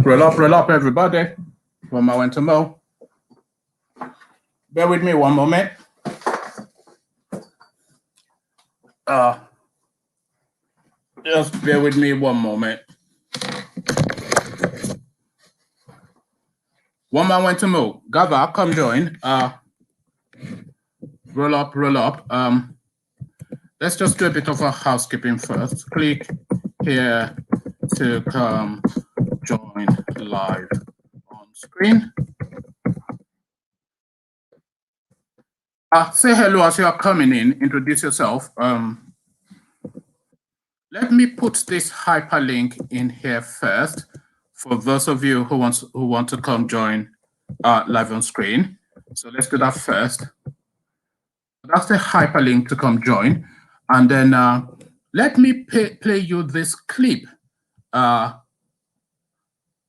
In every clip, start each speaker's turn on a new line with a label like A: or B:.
A: Roll up, everybody. One moment to mo. Bear with me one moment. Just bear with me one moment. One moment to mo. Gava, come join. Roll up. Let's just do a bit of a housekeeping first. Click here to come join live on screen. Say hello as you are coming in. Introduce yourself. Let me put this hyperlink in here first for those of you who want to come join live on screen. So let's do that first. That's the hyperlink to come join, and then let me play you this clip.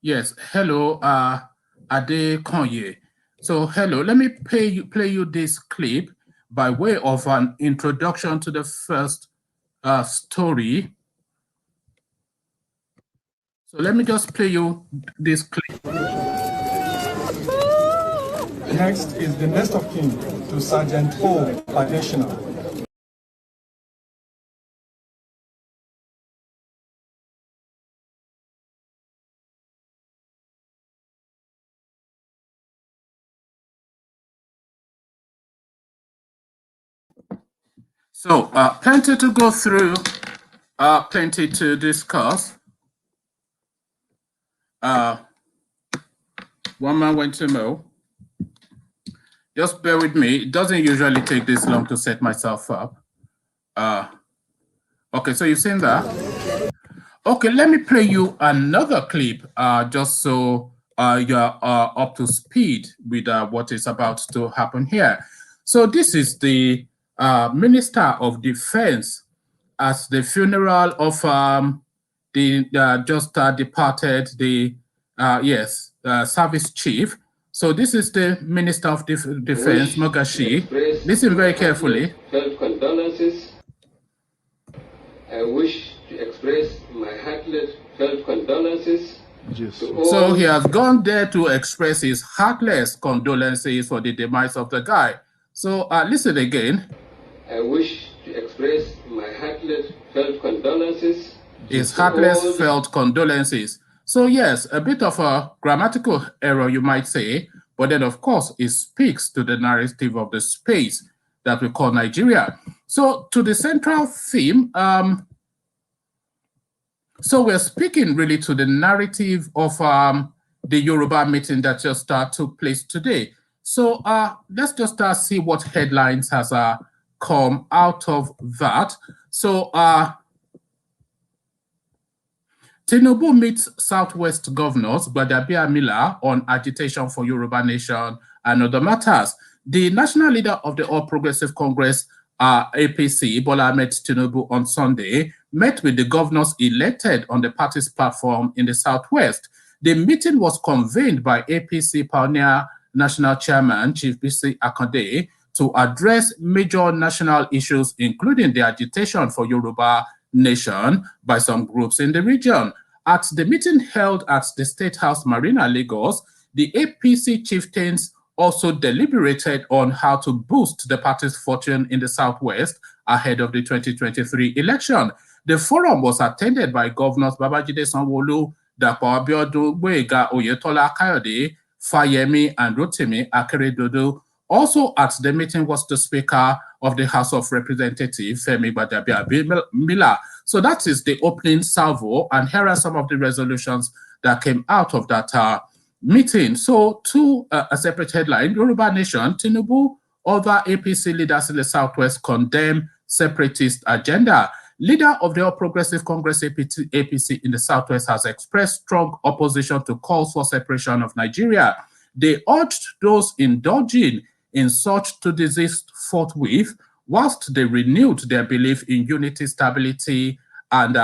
A: Yes, hello, Ade Konye. So hello, let me play you this clip by way of an introduction to the first story. So let me just play you this clip.
B: Next is the next of kin to Sergeant O. Additional.
A: So plenty to go through, plenty to discuss. One man went to mow. Just bear with me. It doesn't usually take this long to set myself up. Okay, so you've seen that. Okay, let me play you another clip just so you're up to speed with what is about to happen here. So this is the Minister of Defense at the funeral of the just departed service chief. So this is the Minister of Defense, Mogashi. Listen very carefully.
C: Felt condolences. I wish to express my heartfelt condolences.
A: So he has gone there to express his heartless condolences for the demise of the guy. So listen again.
C: I wish to express my heartfelt condolences.
A: His heartless felt condolences. So yes, a bit of a grammatical error, you might say, but then of course it speaks to the narrative of the space that we call Nigeria. So to the central theme, so we're speaking really to the narrative of the Yoruba meeting that just took place today. So let's just see what headlines has come out of that. So Tinubu meets Southwest governors, Gbadabia Miller, on agitation for Yoruba nation and other matters. The national leader of the All Progressive Congress, APC, Bola Ahmed Tinubu, on Sunday, met with the governors elected on the party's platform in the Southwest. The meeting was convened by APC Pioneer National Chairman, Chief Bisi Akande, to address major national issues, including the agitation for Yoruba nation by some groups in the region. At the meeting held at the State House Marina, Lagos, the APC chieftains also deliberated on how to boost the party's fortune in the Southwest ahead of the 2023 election. The forum was attended by Governors Babajide Sanwo-Olu, Dapo Abiodun, Boyega Oyetola Kayode, Fayemi, and Rotimi Akeredolu. Also at the meeting was the Speaker of the House of Representatives, Femi Gbadabiamila. So that is the opening salvo, and here are some of the resolutions that came out of that meeting. So to a separate headline, Yoruba Nation, Tinubu, other APC leaders in the Southwest condemn separatist agenda. Leader of the All Progressive Congress APC in the Southwest has expressed strong opposition to calls for separation of Nigeria. They urged those indulging in such to desist forthwith, whilst they renewed their belief in unity, stability, and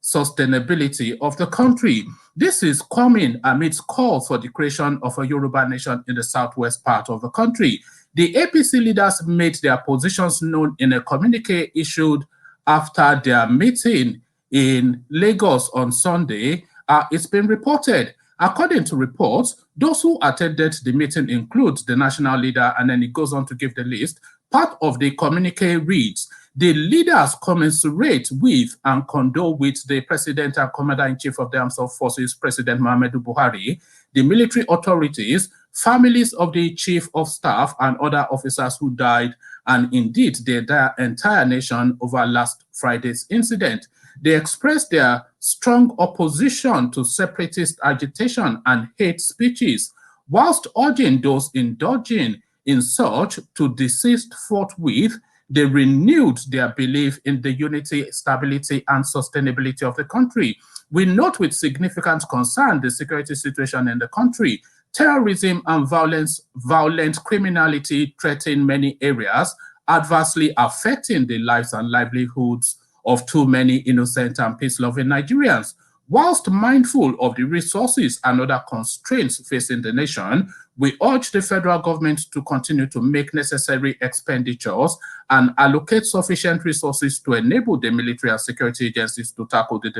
A: sustainability of the country. This is coming amidst calls for the creation of a Yoruba nation in the southwest part of the country. The APC leaders made their positions known in a communique issued after their meeting in Lagos on Sunday. It's been reported. According to reports, those who attended the meeting include the national leader, and then it goes on to give the list. Part of the communique reads, the leaders commensurate with and condole with the President and Commander-in-Chief of the Armed Forces, President Muhammadu Buhari, the military authorities, families of the Chief of Staff and other officers who died, and indeed the entire nation over last Friday's incident. They expressed their strong opposition to separatist agitation and hate speeches, whilst urging those indulging in such to desist forthwith. They renewed their belief in the unity, stability, and sustainability of the country. We note with significant concern the security situation in the country. Terrorism and violent criminality threaten many areas, adversely affecting the lives and livelihoods of too many innocent and peace-loving Nigerians. Whilst mindful of the resources and other constraints facing the nation, we urge the federal government to continue to make necessary expenditures and allocate sufficient resources to enable the military and security agencies to tackle the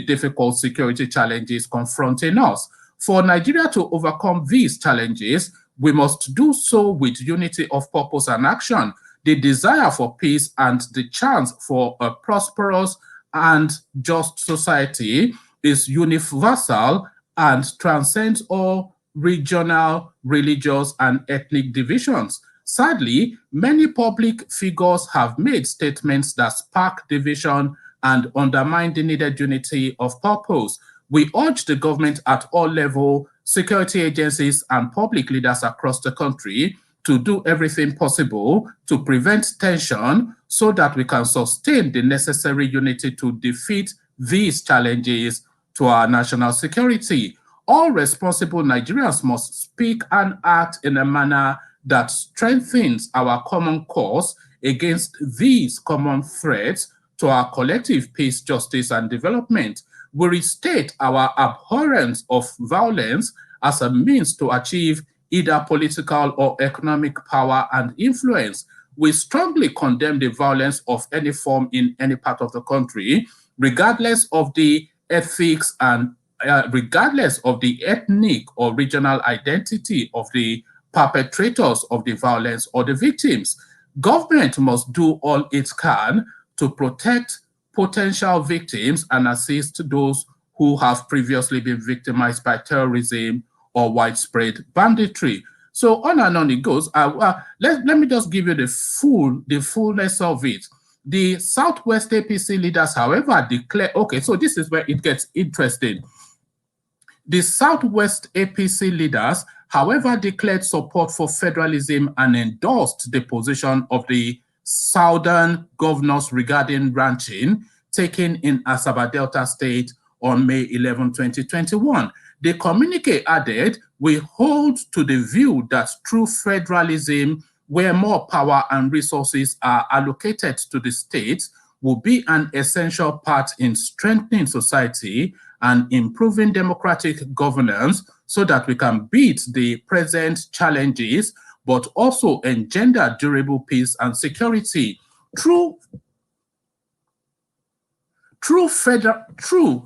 A: difficult security challenges confronting us. For Nigeria to overcome these challenges, we must do so with unity of purpose and action. The desire for peace and the chance for a prosperous and just society is universal and transcends all regional, religious, and ethnic divisions. Sadly, many public figures have made statements that spark division and undermine the needed unity of purpose. We urge the government at all levels, security agencies, and public leaders across the country to do everything possible to prevent tension so that we can sustain the necessary unity to defeat these challenges to our national security. All responsible Nigerians must speak and act in a manner that strengthens our common cause against these common threats to our collective peace, justice, and development. We restate our abhorrence of violence as a means to achieve either political or economic power and influence. We strongly condemn the violence of any form in any part of the country, regardless of the ethics and regardless of the ethnic or regional identity of the perpetrators of the violence or the victims. Government must do all it can to protect potential victims and assist those who have previously been victimized by terrorism or widespread banditry. So on and on it goes. Let me just give you the fullness of it. The Southwest APC leaders, however, declare, okay, so this is where it gets interesting. The Southwest APC leaders, however, declared support for federalism and endorsed the position of the Southern governors regarding ranching taken in Asaba Delta State on May 11, 2021. The communique added, we hold to the view that true federalism, where more power and resources are allocated to the states, will be an essential part in strengthening society and improving democratic governance so that we can beat the present challenges, but also engender durable peace and security. True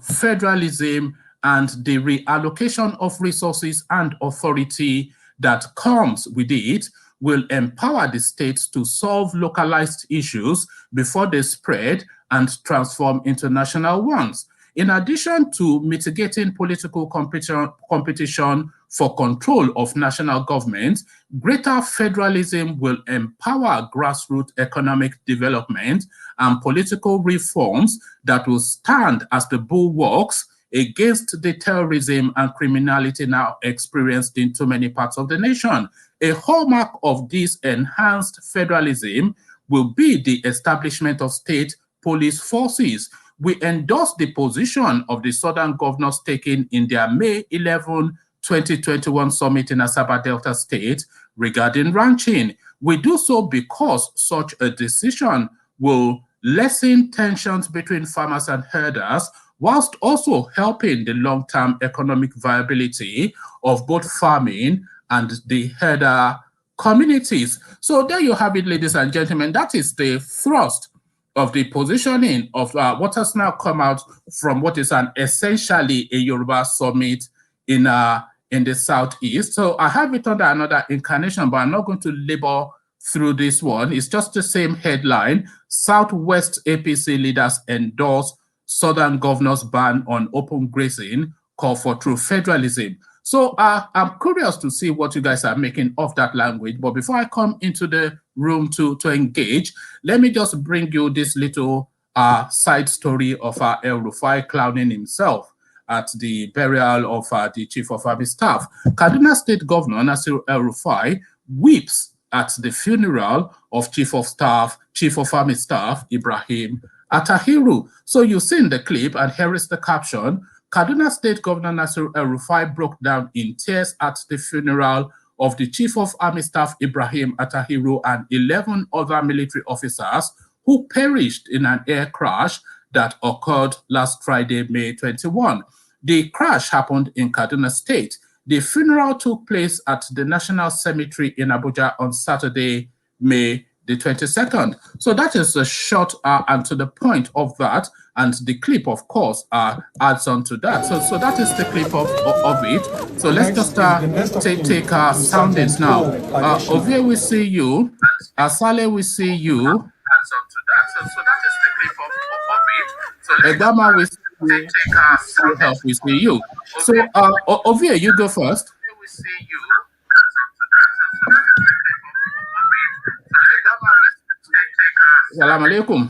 A: federalism and the reallocation of resources and authority that comes with it will empower the states to solve localized issues before they spread and transform into national ones. in addition to mitigating political competition for control of national government, greater federalism will empower grassroots economic development and political reforms that will stand as the bulwarks against the terrorism and criminality now experienced in too many parts of the nation. A hallmark of this enhanced federalism will be the establishment of state police forces. We endorse the position of the Southern governors taken in their May 11, 2021 summit in Asaba Delta State regarding ranching. We do so because such a decision will lessen tensions between farmers and herders, whilst also helping the long-term economic viability of both farming and the herder communities. So there you have it, ladies and gentlemen. That is the thrust of the positioning of what has now come out from what is essentially a Yoruba summit in the Southeast. So I have it under another incarnation, but I'm not going to labor through this one. It's just the same headline. Southwest APC leaders endorse Southern governors' ban on open grazing, call for true federalism. So I'm curious to see what you guys are making of that language. But before I come into the room to engage, let me just bring you this little side story of El Rufai clowning himself at the burial of the Chief of Army Staff. Kaduna State Governor Nasir El Rufai weeps at the funeral of Chief of Army Staff Ibrahim Attahiru. So you've seen the clip, and here is the caption. Kaduna State Governor Nasir El Rufai broke down in tears at the funeral of the Chief of Army Staff Ibrahim Attahiru and 11 other military officers who perished in an air crash that occurred last Friday, May 21. The crash happened in Kaduna State. The funeral took place at the National Cemetery in Abuja on Saturday, May the 22nd. So that is a short and to the point of that. And the clip, of course, adds on to that. So that is the clip of it. So let's just take our soundings now. Ovie, we see you. Asale, we see you. Adds on to that. So that is the clip of it. So Egbama, we see you. Help, we see you. So Ovie, you go first. We see you. Salam alaikum.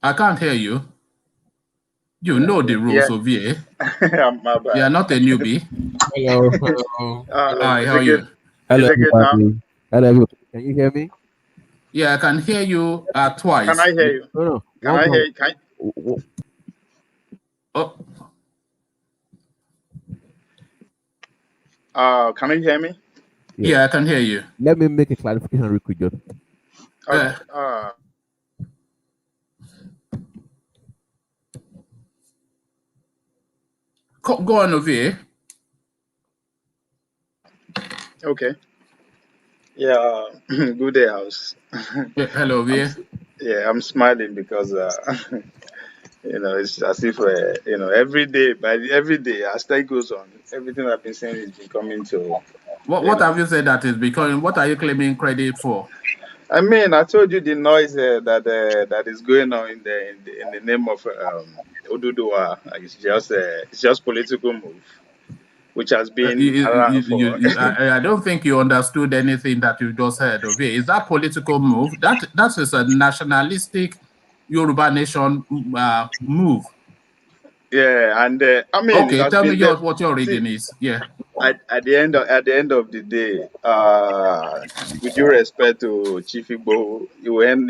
A: I can't hear you. You know the rules of VA. You are not a newbie.
D: Hello.
A: Hi, how are you?
D: Hello, everybody. Hello, everybody. Can you hear me?
A: Yeah, I can hear you twice.
E: Can I hear you?
D: No.
E: Can I hear you? Can you hear me?
A: Yeah, I can hear you.
D: Let me make a clarification real quick.
A: Go on, Ovie.
E: Okay. Yeah. Good day, house.
A: Hello, Ovie.
E: I'm smiling because it's as if every day as time goes on, everything I've been saying is becoming to.
A: What have you said that is becoming? What are you claiming credit for?
E: I mean, I told you the noise that is going on in the name of Oduduwa. It's just political move, which has been around for.
A: I don't think you understood anything that you just heard. Okay, is that political move? That is a nationalistic Yoruba nation move.
E: Yeah, and I mean.
A: Okay, tell me what your reading is. Yeah.
E: At the end of the day, with due respect to Chief Igbo, he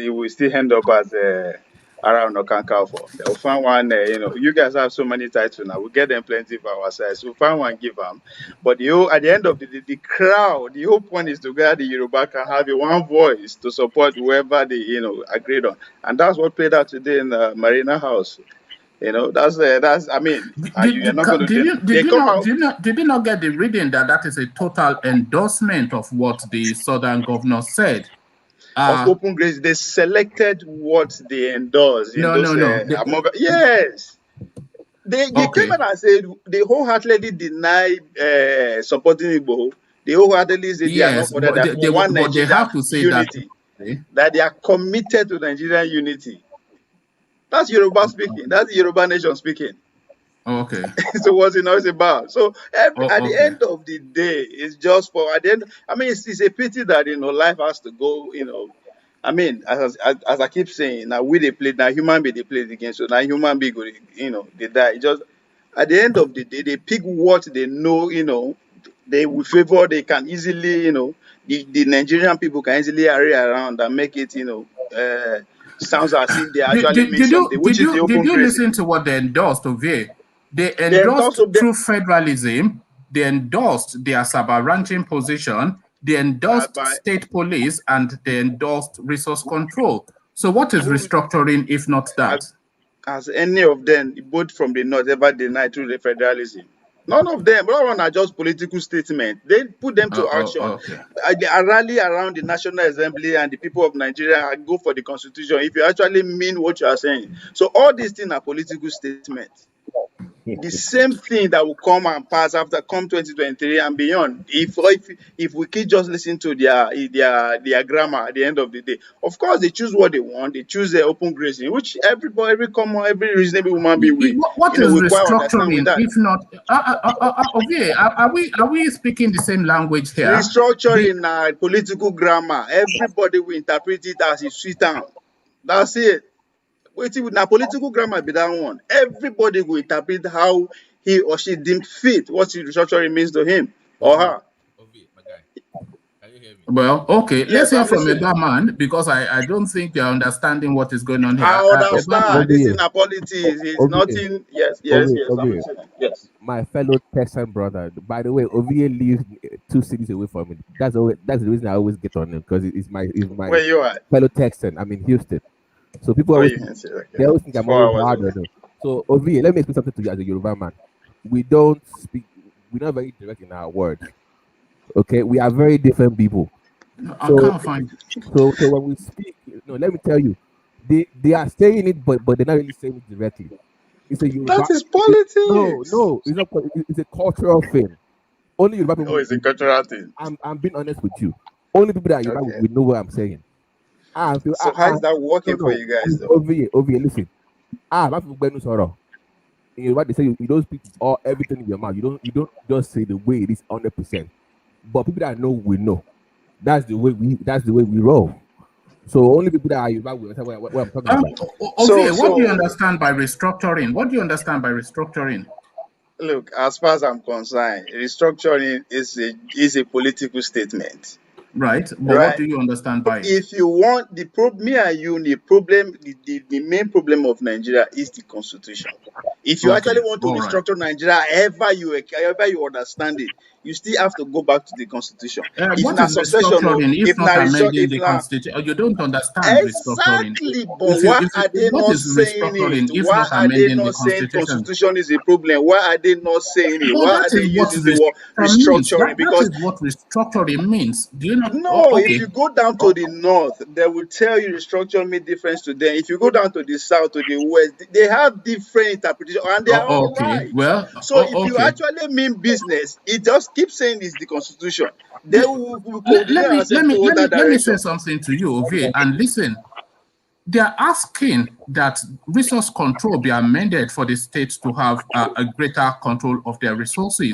E: will still end up as around Okankafo. They'll find one. You guys have so many titles now. We get them plenty for ourselves. We'll find one, give them. But at the end of the day, the crowd, the whole point is to get the Yoruba can have one voice to support whoever they agreed on, and that's what played out today in the Marina House. That's I mean,
A: did you not get the reading that is a total endorsement of what the Southern governor said?
E: Of open grace, they selected what they endorsed. Yes. They came out and said they wholeheartedly deny supporting Igbo. They wholeheartedly said they are not for that.
A: But they have to say unity. Okay.
E: that they are committed to Nigerian unity. That's Yoruba speaking. That's the Yoruba nation speaking.
A: Okay.
E: So what's it noise about? So at the
A: Okay.
E: end of the day, it's just for at the end. I mean, it's a pity that life has to go. I mean, as I keep saying, now we they play now human being they play the game. So now human being go, they die. Just at the end of the day, they pick what they know. They will favor. They can easily, the Nigerian people can easily array around and make it, sounds as if they actually mean something, which is the
A: Did
E: open
A: you
E: grazing.
A: listen to what they endorsed over here? They
E: They endorsed
A: endorsed
E: them.
A: through federalism. They endorsed their ranching position. They endorsed
E: By
A: state police, and they endorsed resource control. So what is restructuring if not that?
E: Has any of them, both from the north, ever denied through the federalism? None of them. All one are just political statements. They put them to action.
A: Okay.
E: I rally around the National Assembly and the people of Nigeria and go for the constitution if you actually mean what you are saying. So all these things are political statements. The same thing that will come and pass after come 2023 and beyond. If we keep just listening to their grammar at the end of the day, of course they choose what they want. They choose their open grazing, which every reasonable human being
A: What is
E: will quite understand with
A: restructuring
E: that.
A: if not? Okay, are we speaking the same language here?
E: Restructuring political grammar. Everybody will interpret it as it suits them. That's it. Waiting with political grammar be that one. Everybody will interpret how he or she deemed fit what restructuring means to him or her.
D: My guy. Can you hear me?
A: Well, okay,
E: Yes,
A: let's hear
E: I'm
A: from
E: listening.
A: a man, because I don't think you're understanding what is going on here.
E: I understand. This is
D: Obi.
E: not politics. It's
D: Obi.
E: nothing. Yes,
D: Obi.
E: I'm listening. Yes.
D: My fellow Texan brother. By the way, OVA lives 2 cities away from me. That's the reason I always get on him, because he's my
E: Where you at?
D: fellow Texan. I'm in Houston. So people
E: Where
D: always
E: you say, okay.
D: they always think I'm
E: 4
D: always
E: hours
D: harder.
E: away.
D: No. So OVA, let me explain something to you as a Yoruba man. We don't speak. We're not very direct in our words. Okay, we are very different people.
A: I can't find it.
D: So when we speak, let me tell you, they are saying it, but they're not really saying it directly. It's a Yoruba.
E: That is politics.
D: No, it's not. It's a cultural thing. Only Yoruba people.
E: No, it's a cultural thing.
D: I'm being honest with you. Only people that are Yoruba will know what I'm saying.
E: So how is that working for you guys though?
D: OVA, listen. In Yoruba, they say you don't speak everything in your mouth. You don't just say the way it is 100%. But people that know will know. That's the way we roll. So only people that are Yoruba will understand what I'm talking about.
A: Okay, what do you understand by restructuring? What do you understand by restructuring?
E: Look, as far as I'm concerned, restructuring is a political statement.
A: Right, but
E: right?
A: What do you understand by it?
E: If you want the me and you, the main problem of Nigeria is the constitution. If you actually want to restructure Nigeria, however you understand it, you still have to go back to the constitution.
A: What is restructuring if not amending the constitution? You don't understand restructuring.
E: Exactly, but why are they not saying it? Why are they not saying constitution is a problem? Why are they not saying it? Why are they using the word restructuring?
A: Because that is what restructuring means. Do you not?
E: No, if you go down to the north, they will tell you restructuring made difference to them. If you go down to the south, to the west, they have different interpretations, and they are all right.
A: Well,
E: so if you actually mean business, it just keeps saying it's the constitution. They will
A: let me say something to you, Ovie, and listen. They are asking that resource control be amended for the states to have a greater control of their resources.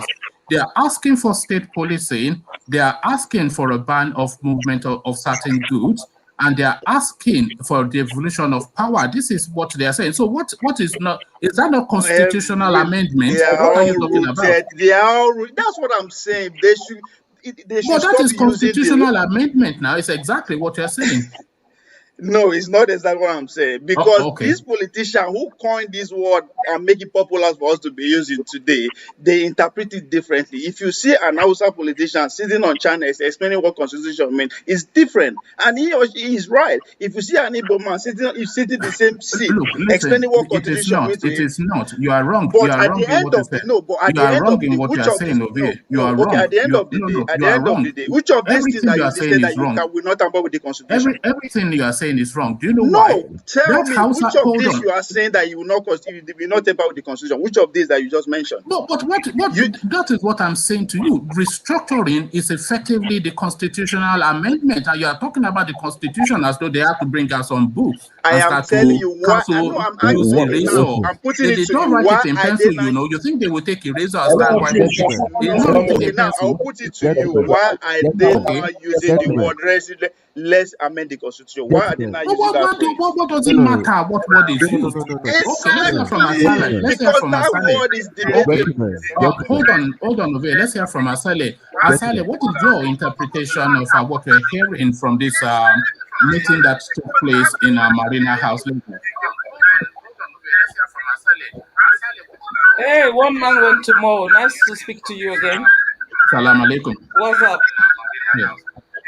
A: They are asking for state policing. They are asking for a ban of movement of certain goods, and they are asking for the evolution of power. This is what they are saying. So what is that not constitutional amendment? What are you talking about?
E: That's what I'm saying. They should
A: but that is constitutional amendment now. It's exactly what you're saying.
E: No, it's not exactly what I'm saying. Because these politicians who coined this word and make it popular for us to be using today, they interpret it differently. If you see an Hausa politician sitting on channels explaining what constitution means, it's different. And he or she is right. If you see an Igbo man sitting in the same seat, explaining what constitution means,
A: it is not. You are wrong.
E: But at the end of the day, which of these things that you listed that you will not tamper with the constitution?
A: Everything you are saying saying is wrong. Do you know
E: No,
A: why?
E: tell
A: That
E: me
A: Hausa,
E: which of
A: hold
E: these
A: on.
E: you are saying that you will not temper with the constitution. Which of these that you just mentioned?
A: No, but that is what I'm saying to you. Restructuring is effectively the constitutional amendment, and you are talking about the constitution as though they have to bring out some books
E: I
A: and
E: am
A: start
E: telling
A: to
E: you why. I know
A: cancel,
E: I'm
A: use
E: asking.
A: eraser.
E: Now I'm putting it
A: They
E: to
A: don't
E: you.
A: write
E: Why
A: it in
E: are
A: pencil,
E: they not?
A: You think they will take eraser and start writing it? It's not written
E: Okay,
A: in
E: now I'll
A: pencil.
E: put it to you. Why are they not using the word let's amend the constitution? Why are they not
A: But
E: using that phrase?
A: what does it matter what word is used?
D: No.
A: Okay, let's hear from Asale.
E: Exactly,
A: Let's hear
E: because
A: from
E: that
A: Asale.
E: word is
A: Okay,
E: debatable.
A: hold on, Ove. Let's hear from Asale. Asale, what is your interpretation of what we're hearing from this meeting that took place in Marina House?
F: Hey, one man went to more. Nice to speak to you again.
A: Salam alaikum.
F: What's up?
A: Yes.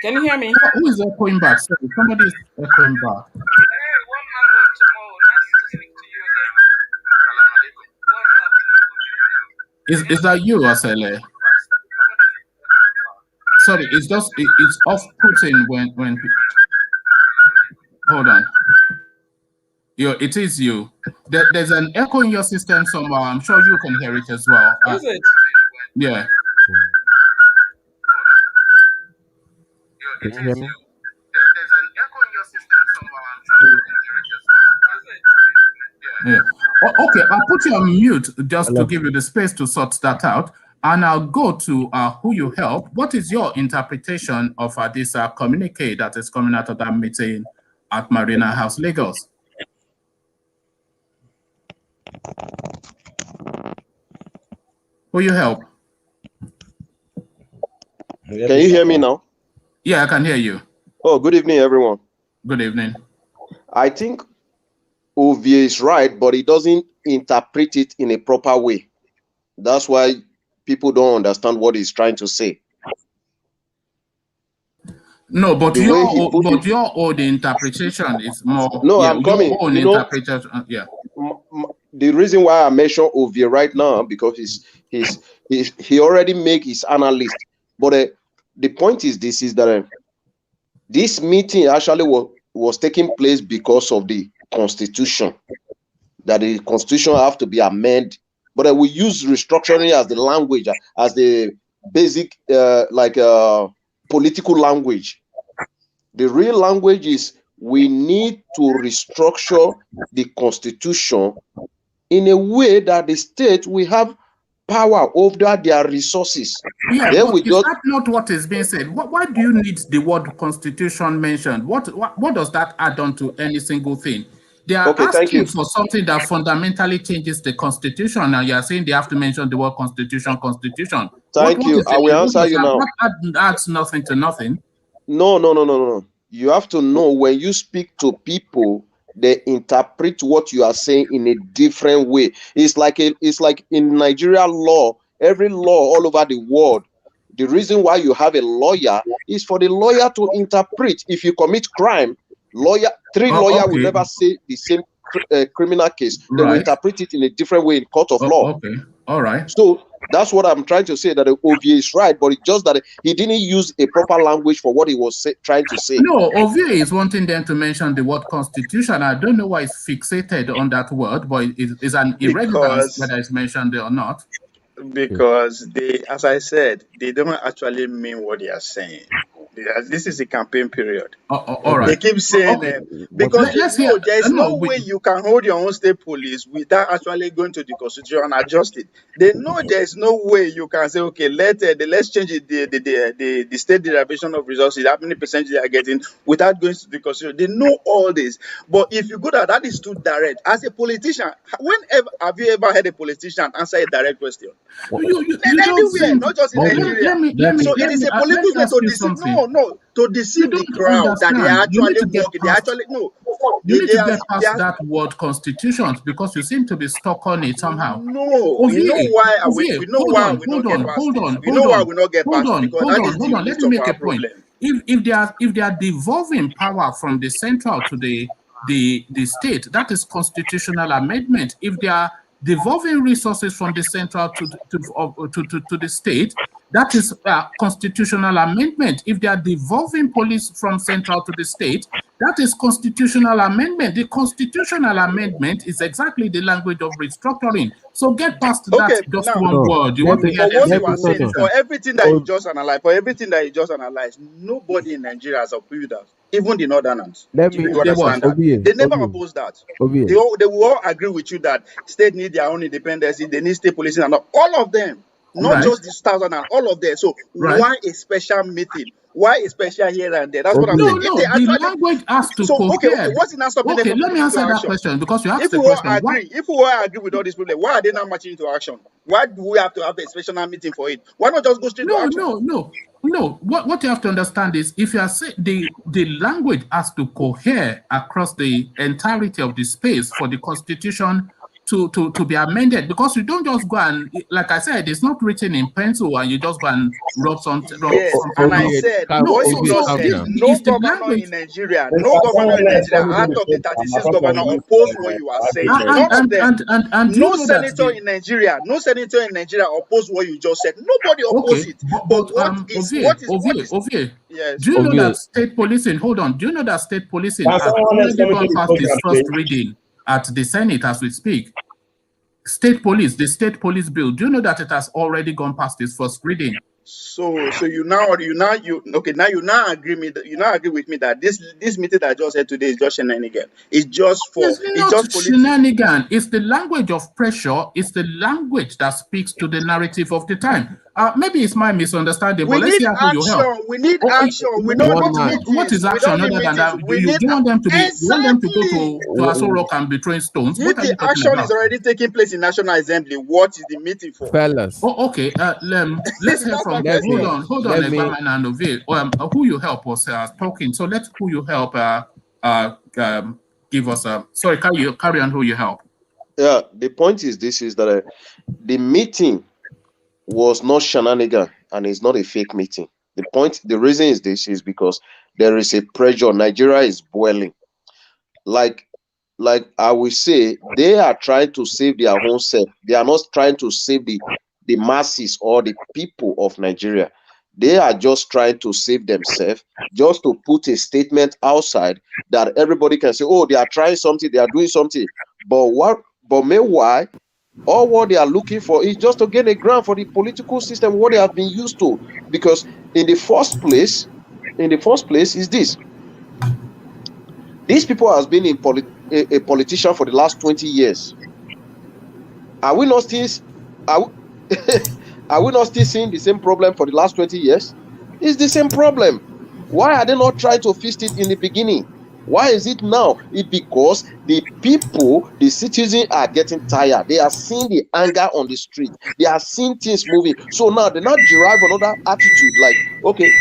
F: Can you hear me?
A: Who is echoing back? Sorry, somebody is echoing back.
F: Hey, one man went to more. Nice to speak to you again. Salam alaikum. What's up?
A: Is that you, Asale? Sorry, it's off-putting when hold on. It is you. There's an echo in your system somewhere. I'm sure you can hear it as well.
F: Is it?
A: Yeah.
D: Can you hear me?
A: There's an echo in your system somewhere. I'm sure you can hear it as well. Yeah. Okay, I'll put you on mute just to give you the space to sort that out. And I'll go to who you help. What is your interpretation of this communique that is coming out of that meeting at Marina House, Lagos? Who you help?
G: Can you hear me now?
A: Yeah, I can hear you.
G: Oh, good evening, everyone.
A: Good evening.
G: I think Ovie is right, but he doesn't interpret it in a proper way. That's why people don't understand what he's trying to say.
A: No, but
G: The way he put it-
A: your own interpretation is more.
G: No,
A: yeah,
G: I'm coming.
A: Your own
G: You know,
A: interpretation, yeah.
G: The reason why I mention Ovie right now because he already make his analyst. But the point is this: is that this meeting actually was taking place because of the constitution. That the constitution have to be amended. But we use restructuring as the language, as the basic political language. The real language is we need to restructure the constitution in a way that the state will have power over their resources.
A: Yeah,
G: then
A: but is that not what is being said? Why do you need the word constitution mentioned? What does that add on to any single thing? They are asking for something that fundamentally changes the constitution, and you are saying they have to mention the word constitution.
G: Thank you. I will answer you now.
A: That adds nothing to nothing.
G: No. You have to know when you speak to people, they interpret what you are saying in a different way. It's like in Nigeria law, every law all over the world. The reason why you have a lawyer is for the lawyer to interpret. If you commit crime, three lawyers will never say the same criminal case. They will interpret it in a different way in court of law.
A: Okay, all right.
G: So that's what I'm trying to say, that Ovie is right, but it's just that he didn't use a proper language for what he was trying to say.
A: No, Ovie is wanting them to mention the word constitution. I don't know why it's fixated on that word, but it's an irrelevance whether it's mentioned or not.
E: Because as I said, they don't actually mean what they are saying. This is a campaign period.
A: All right.
E: They keep saying because there is no way you can hold your own state police without actually going to the constitution and adjust it. They know there is no way you can say, okay, let's change it, the state derivation of resources, how many percentage they are getting without going to the constitution. They know all this. But if you go that is too direct. As a politician, whenever have you ever had a politician answer a direct question? Anywhere, not just in Nigeria. So it is a political way to deceive. To deceive the crowd that they are actually working. They actually
A: You need to get past that word constitutions because you seem to be stuck on it somehow.
E: No, you know why we know why we not get past it. We know why we not get past it because that is the least of our problem.
A: If they are devolving power from the central to the state, that is constitutional amendment. If they are devolving resources from the central to the state, that is constitutional amendment. If they are devolving police from central to the state, That is constitutional amendment. The constitutional amendment is exactly the language of restructuring. So get past that just
E: now,
A: one word. You want to hear
E: for what
A: them
E: you are
A: say
E: saying, for everything that you just analyzed, nobody in Nigeria has approved that. Even the Northerners.
D: Let
E: Do
D: me
E: you understand that? They never oppose that. They will all agree with you that state need their own independence. They need state policing and all of them. Not just the 1,000 and all of them. So why a special meeting? Why a special here and there? That's what I'm saying.
A: No, the language has to cohere.
E: What's in stopping them from
A: let me answer that question because you asked the question.
E: If we all agree with all these problems, why are they not marching into action? Why do we have to have a special meeting for it? Why not just go straight to action?
A: No. What you have to understand is if you are saying the language has to cohere across the entirety of the space for the constitution to be amended, because you don't just go and, like I said, it's not written in pencil and you just go and rub something.
E: Yes, and I said, what you just said, no governor in Nigeria out of the 36 governors oppose what you are saying. None of them. No senator in Nigeria oppose what you just said. Nobody oppose it. But
A: Ovie, do you know that state policing, hold on, do you know that state policing has already gone past this first reading at the Senate as we speak? State police, the state police bill, do you know that it has already gone past its first reading?
E: So you now agree with me that this meeting that I just said today is just shenanigan. It's just
A: shenanigan. It's the language of pressure. It's the language that speaks to the narrative of the time. Maybe it's my misunderstanding, but let's see how you help.
E: We need action. We don't want meetings.
A: What is action other than that? Do you want them to go to Aso Rock and be throwing stones?
E: If the action is already taking place in National Assembly, what is the meeting for?
D: Fellas.
A: Okay. Let's hear from Hold on, and Ovie. Who you help was talking. So let who you help give us a. Sorry, carry on. Who you help?
G: Yeah, the point is this: is that the meeting was not shenanigan and it's not a fake meeting. The reason is this is because there is a pressure. Nigeria is boiling. Like I will say, they are trying to save their own self. They are not trying to save the masses or the people of Nigeria. They are just trying to save themselves, just to put a statement outside that everybody can say, oh, they are trying something, they are doing something. But meanwhile, all what they are looking for is just to gain a ground for the political system, what they have been used to. Because in the first place is this. These people has been a politician for the last 20 years. Are we not still seeing the same problem for the last 20 years? It's the same problem. Why are they not trying to fix it in the beginning? Why is it now? It's because the people, the citizens are getting tired. They are seeing the anger on the street. They are seeing things moving. So now they now derive another attitude like, okay,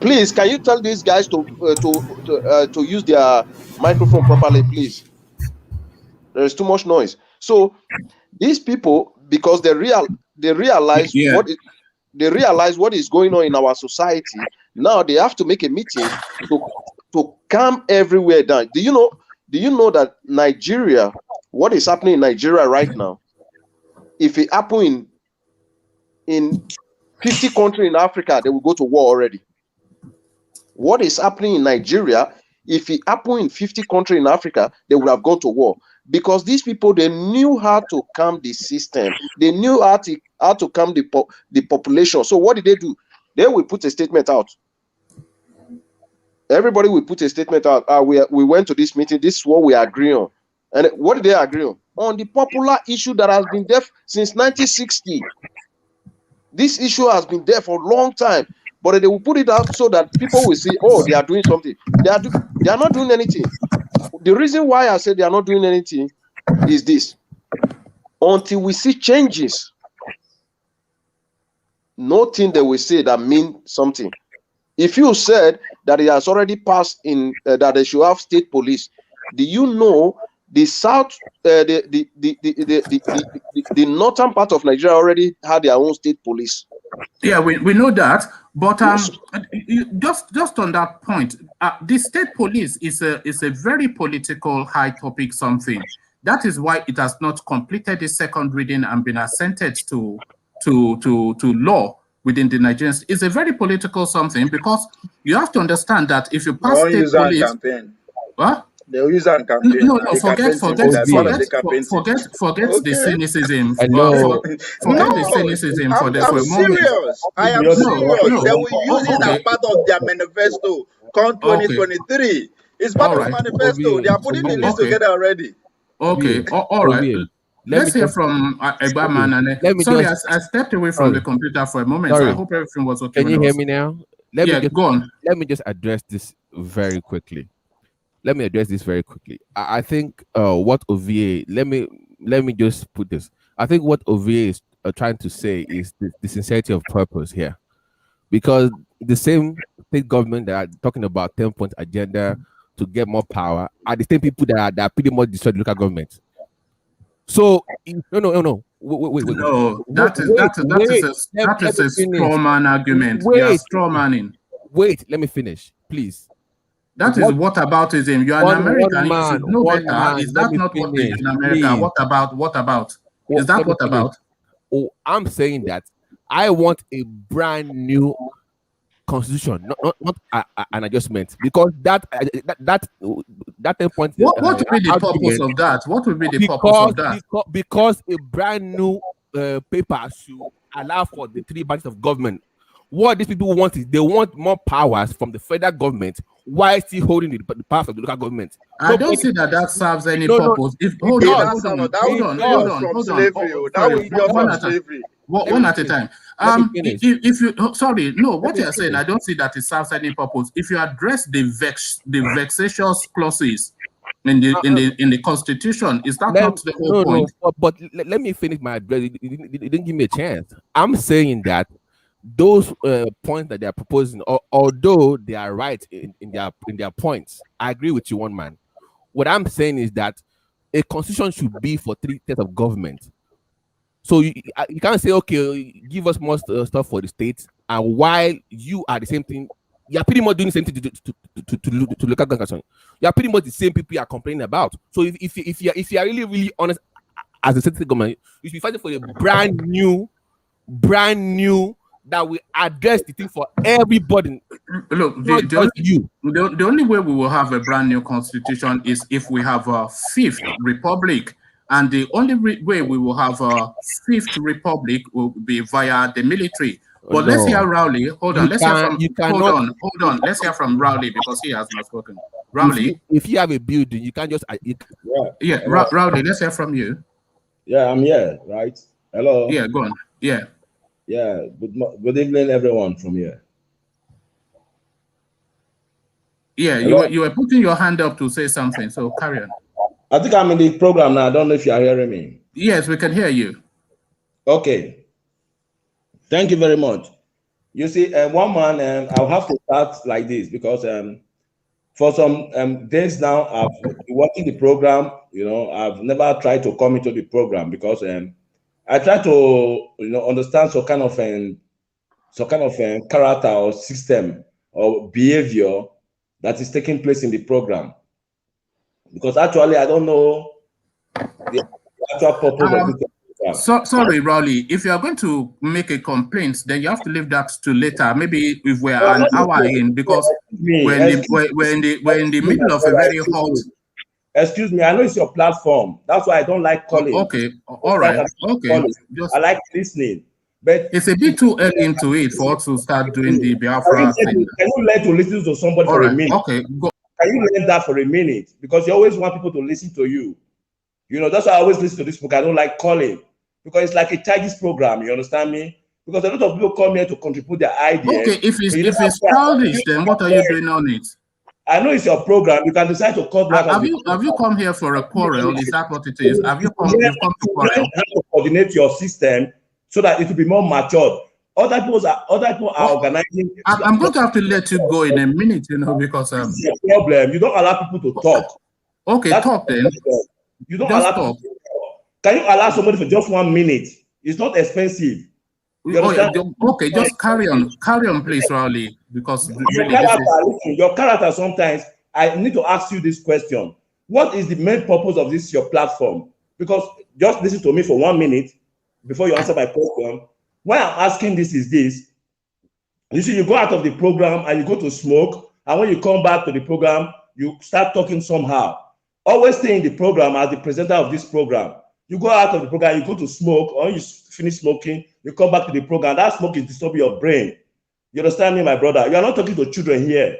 G: please, can you tell these guys to use their microphone properly, please? There is too much noise. So these people, because they realize what is going on in our society, now they have to make a meeting to calm everywhere down. Do you know that Nigeria, what is happening in Nigeria right now, if it happen in 50 countries in Africa, they will go to war already. What is happening in Nigeria, if it happened in 50 countries in Africa, they would have gone to war. Because these people, they knew how to calm the system. They knew how to calm the population. So what did they do? They will put a statement out. Everybody will put a statement out. We went to this meeting. This is what we agree on. And what did they agree on? On the popular issue that has been there since 1960. This issue has been there for a long time. But they will put it out so that people will see, oh, they are doing something. They are not doing anything. The reason why I said they are not doing anything is this. Until we see changes, nothing they will say that mean something. If you said that it has already passed in that they should have state police, do you know the south, the northern part of Nigeria already had their own state police?
A: Yeah, we know that, but just on that point, the state police is a very political high topic something. That is why it has not completed the second reading and been assented to law. within the Nigerians. It's a very political something, because you have to understand that if you pass
E: Don't
A: state
E: use our
A: police,
E: campaign.
A: what?
E: They'll use our campaign.
A: No,
E: The campaign team. That's part of the campaign team.
A: forget the
E: Okay.
A: cynicism.
D: Hello.
A: Forget the
E: No,
A: cynicism for
E: I'm
A: a moment.
E: serious. I am
A: No,
E: serious. They will use it
A: okay,
E: as part of their manifesto. Come
A: okay,
E: 2023. It's part
A: all
E: of the
A: right,
E: manifesto. They are putting the list
A: okay,
E: together already.
A: okay, all right. Let's hear from Egbaman. And sorry, I stepped away from the computer for a moment, so I hope everything was okay.
D: Can you hear me now?
A: Go on.
D: Let me just address this very quickly. I think what OVA, let me just put this. I think what OVA is trying to say is the sincerity of purpose here. Because the same state government that are talking about 10-point agenda to get more power are the same people that are pretty much destroyed the local government. So no. Wait.
A: No, that is a straw man argument. You are straw manning.
D: Wait, let me finish, please.
A: That is whataboutism. You are an American. You should know better. Is that not what they do in America?
D: Please.
A: What about? Is that what about?
D: Oh, I'm saying that I want a brand new constitution, not an adjustment, because that 10 points.
A: What would be the purpose of that? What would be the purpose of that?
D: Because a brand new paper should allow for the 3 branches of government. What these people want is they want more powers from the federal government while still holding the powers of the local government.
A: I don't see that serves any purpose. Hold on. One at a time. If you sorry, no, what you're saying, I don't see that it serves any purpose. If you address the vexatious clauses in the Constitution, is that not the whole point?
D: But let me finish my address. You didn't give me a chance. I'm saying that those points that they are proposing, although they are right in their points, I agree with you, one man. What I'm saying is that a constitution should be for 3 tiers of government. So you can't say, okay, give us more stuff for the states, and while you are the same thing, you are pretty much doing the same thing to local government. You are pretty much the same people you are complaining about. So if you are really honest as a state government, you should be fighting for a brand new that will address the thing for everybody.
A: Look, the only way we will have a brand new constitution is if we have a 5th republic, and the only way we will have a 5th republic will be via the military. But let's hear Rowley. Hold on. Let's hear from Rowley, because he has not spoken. Rowley,
D: if you have a building, you can't just
A: Rowley, let's hear from you.
H: Yeah, I'm here, right? Hello.
A: Yeah, go on. Yeah.
H: Yeah, good evening, everyone from here.
A: Yeah, you were putting your hand up to say something, so carry on.
H: I think I'm in the program now. I don't know if you are hearing me.
A: Yes, we can hear you.
H: Okay. Thank you very much. You see, one man, I'll have to start like this because for some days now, I've been watching the program. I've never tried to come into the program because I try to, understand some kind of character or system or behavior that is taking place in the program. Because actually, I don't know the actual purpose of the program.
A: Sorry, Rowley. If you are going to make a complaint, then you have to leave that to later. Maybe if we're an hour in, because we're in the middle of a very hot.
H: Excuse me, I know it's your platform. That's why I don't like calling.
A: Okay, all right. Okay,
H: I like listening, but
A: it's a bit too early into it for us to start doing the Biafra thing.
H: Can you learn to listen to somebody for a minute?
A: Okay, go.
H: Can you learn that for a minute? Because you always want people to listen to you. That's why I always listen to this book. I don't like calling because it's like a childish program. You understand me? Because a lot of people come here to contribute their ideas.
A: Okay, if it's childish, then what are you doing on it?
H: I know it's your program. You can decide to cut back.
A: Have you come here for a quarrel? Is that what it is? Have you come to quarrel?
H: To coordinate your system so that it will be more matured. Other people are organizing.
A: I'm going to have to let you go in a minute, because
H: this is a problem. You don't allow people to talk.
A: Okay, talk then.
H: You don't allow people to talk. Can you allow somebody for just 1 minute? It's not expensive.
A: Okay, just carry on, please, Rowley. Because
H: your character sometimes, I need to ask you this question. What is the main purpose of this your platform? Because just listen to me for 1 minute before you answer my question. Why I'm asking this is this. You see, you go out of the program and you go to smoke, and when you come back to the program, you start talking somehow. Always stay in the program as the presenter of this program. You go out of the program, you go to smoke, or you finish smoking, you come back to the program. That smoke is disturbing your brain. You understand me, my brother? You are not talking to children here.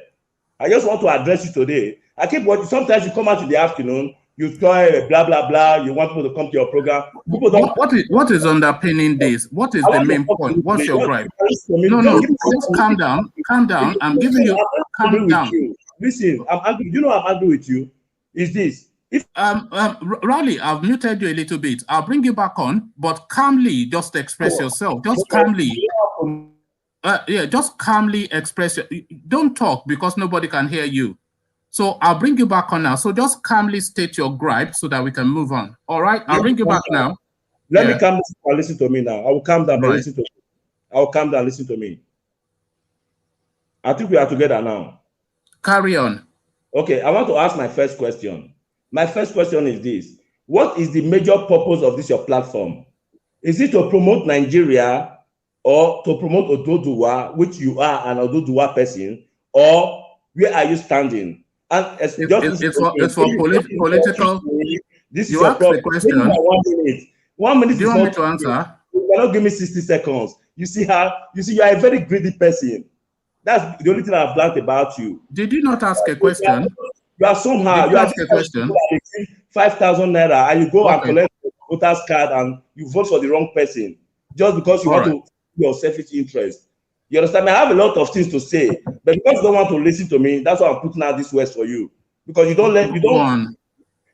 H: I just want to address you today. I keep watching. Sometimes you come out in the afternoon, you try blah blah blah. You want people to come to your program. People don't.
A: What is underpinning this? What is the main point? What's your gripe? No. Just calm down. Calm down. I'm giving you. Calm down.
H: Listen, I'm angry. You know I'm angry with you. Is this? If
A: Raleigh, I've muted you a little bit. I'll bring you back on, but calmly, just express yourself. Just calmly. Yeah, just calmly express. Don't talk because nobody can hear you. So I'll bring you back on now. So just calmly state your gripe so that we can move on. All right, I'll bring you back now.
H: Let me calm down and listen to me now. I will calm down and listen to me. I will calm down and listen to me. I think we are together now.
A: Carry on.
H: Okay, I want to ask my first question. My first question is this. What is the major purpose of this, your platform? Is it to promote Nigeria or to promote Ododuwa, which you are an Ododuwa person, or where are you standing? And it's
A: for political.
H: This is your problem.
A: Question.
H: 1 minute. 1 minute.
A: Do you want me to answer?
H: You cannot give me 60 seconds. You see how you are a very greedy person. That's the only thing I've learned about you.
A: Did you not ask a question?
H: You are somehow.
A: You ask a question.
H: 5,000 naira, and you go and collect the voter's card, and you vote for the wrong person just because you want to your selfish interest. You understand me? I have a lot of things to say, but because you don't want to listen to me, that's why I'm putting out this words for you. Because you don't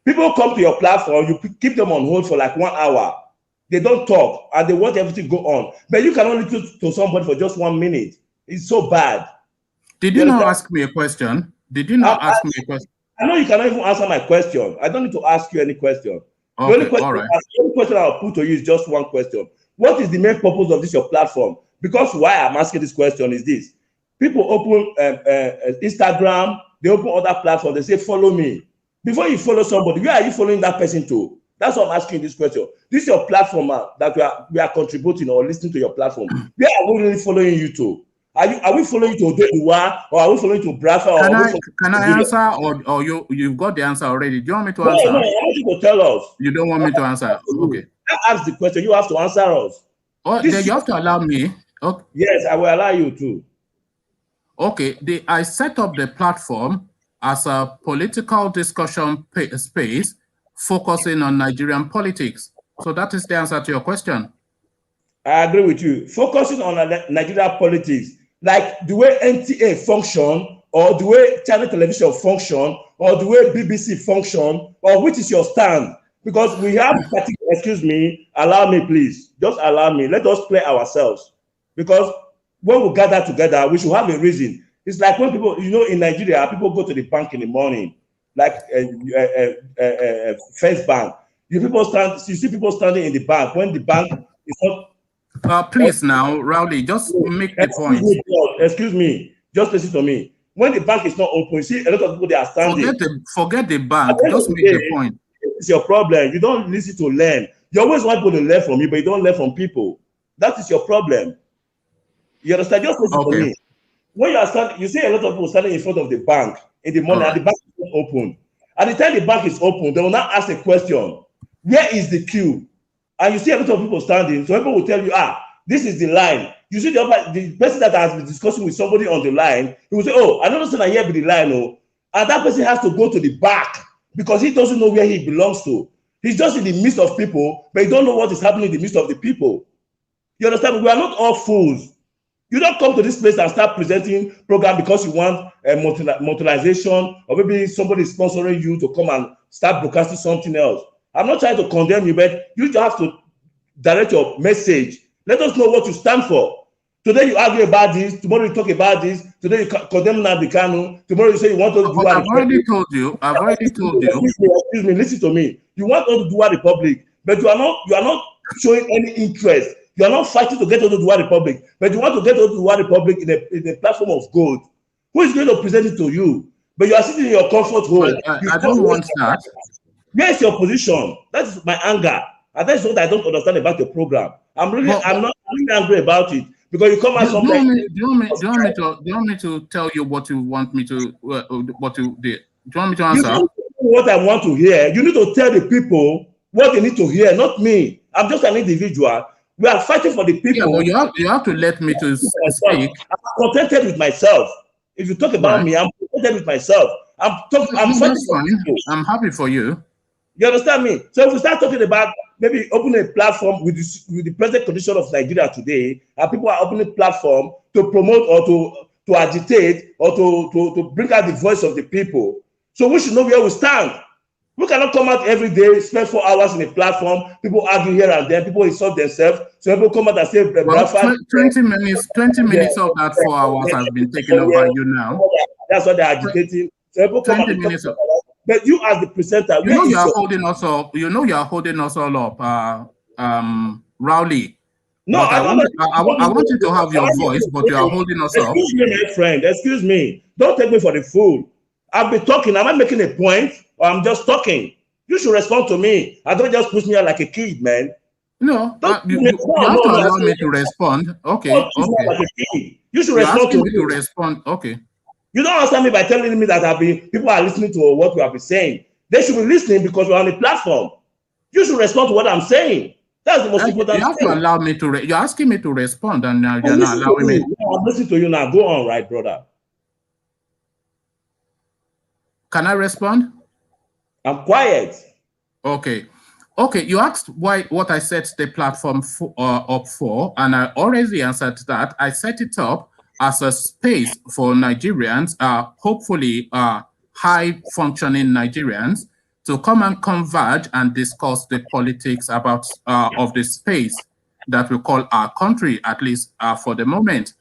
H: people come to your platform, you keep them on hold for like 1 hour. They don't talk and they want everything to go on. But you can only talk to somebody for just 1 minute. It's so bad.
A: Did you not ask me a question? Did you not ask me a question?
H: I know you cannot even answer my question. I don't need to ask you any question.
A: Okay,
H: the only question I'll put to you is just one question. What is the main purpose of this, your platform? Because why I'm asking this question is this. People open Instagram, they open other platforms, they say, follow me. Before you follow somebody, where are you following that person to? That's what I'm asking this question. This is your platform that we are contributing or listening to your platform. Where are we really following you to? Are we following you to Ododuwa, or are we following you to Brafa?
A: Can I answer, or you've got the answer already? Do you want me to answer?
H: No, I want you to tell us.
A: You don't want me to answer? Okay.
H: I asked the question, you have to answer us.
A: Oh, then you have to allow me. Okay.
H: Yes, I will allow you to.
A: Okay, I set up the platform as a political discussion space focusing on Nigerian politics. So that is the answer to your question.
H: I agree with you. Focusing on Nigerian politics, like the way NTA function, or the way channel television function, or the way BBC function, or which is your stand? Because we have, excuse me, allow me, please. Just allow me. Let us play ourselves. Because when we gather together, we should have a reason. It's like when people, in Nigeria, people go to the bank in the morning, like First Bank. You see people standing in the bank when the bank is not.
A: Please now, Rowley, just make the point.
H: Excuse me, just listen to me. When the bank is not open, you see a lot of people, they are standing.
A: Forget the bank, just make the point.
H: It's your problem. You don't listen to learn. You always want people to learn from you, but you don't learn from people. That is your problem. You understand? Just listen to me. When you are standing, you see a lot of people standing in front of the bank in the morning, and the bank is not open. At the time the bank is open, they will now ask a question: where is the queue? And you see a lot of people standing, so people will tell you, this is the line. You see the person that has been discussing with somebody on the line, he will say, I don't understand, I hear the line, and that person has to go to the back because he doesn't know where he belongs to. He's just in the midst of people, but he don't know what is happening in the midst of the people. You understand? We are not all fools. You don't come to this place and start presenting program because you want a motorization, or maybe somebody is sponsoring you to come and start broadcasting something else. I'm not trying to condemn you, but you just have to direct your message. Let us know what you stand for. Today you argue about this, tomorrow you talk about this, today you condemn Nnamdi Kanu, tomorrow you say you want us to do
A: I've already told you.
H: Excuse me, listen to me. You want us to do a republic, but you are not showing any interest. You are not fighting to get us to do a republic, but you want to get us to do a republic in a platform of gold. Who is going to present it to you? But you are sitting in your comfort home.
A: I don't want that.
H: Where is your position? That is my anger. And that's what I don't understand about the program. I'm not really angry about it. because you come out sometimes.
A: Do you want me to tell you what you want me to what you did? Do you want me to answer?
H: What I want to hear. You need to tell the people what they need to hear, not me. I'm just an individual. We are fighting for the people.
A: Yeah, but you have to let me to speak.
H: I'm contented with myself. If you talk about me, I'm contented with myself. I'm fighting for people.
A: I'm happy for you.
H: You understand me? So if we start talking about maybe opening a platform with the present condition of Nigeria today, and people are opening a platform to promote or to agitate or to bring out the voice of the people. So we should know where we stand. We cannot come out every day, spend 4 hours in a platform, people argue here and there, people insult themselves. So people come out and say,
A: well, 20 minutes of that 4 hours has been taken over you now.
H: That's what they're agitating. So people come 20 minutes. But you as the presenter,
A: you know you are holding us up. You know you are holding us all up, Rowley.
H: No,
A: I want you to have your voice, but you are holding us up.
H: Excuse me, my friend. Excuse me. Don't take me for the fool. I've been talking. Am I making a point, or I'm just talking? You should respond to me. I don't just push me out like a kid, man.
A: No, you have to allow me to respond. Okay, okay.
H: Like you should respond to me
A: to respond. Okay.
H: You don't understand me by telling me that people are listening to what we have been saying. They should be listening because we're on the platform. You should respond to what I'm saying. That's the most important thing.
A: You have to allow me to. You're asking me to respond, and now you're not allowing me.
H: I'm listening to you now. Go on, right, brother.
A: Can I respond?
H: I'm quiet.
A: Okay. Okay, you asked what I set the platform up for, and I already answered that. I set it up as a space for Nigerians, hopefully high-functioning Nigerians, to come and converge and discuss the politics about of the space that we call our country, at least for the moment.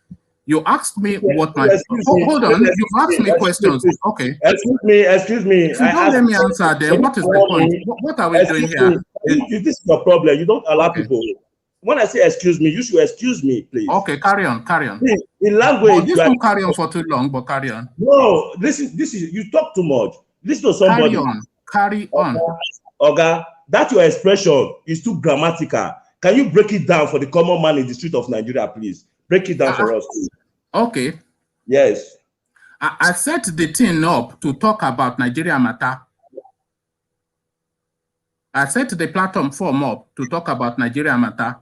A: You asked me what my... Hold on, you've asked me questions. Okay.
H: Excuse me.
A: If you don't let me answer them, what is the point? What are we doing here?
H: If this is your problem, you don't allow people... When I say excuse me, you should excuse me, please.
A: Okay, carry on.
H: In language...
A: Well, this won't carry on for too long, but carry on.
H: No, this is you talk too much. Listen to somebody.
A: Carry on.
H: Okay, that your expression is too grammatical. Can you break it down for the common man in the street of Nigeria, please? Break it down for us, please.
A: Okay.
H: Yes.
A: I set the thing up to talk about Nigeria matter. I set the platform up to talk about Nigeria matter.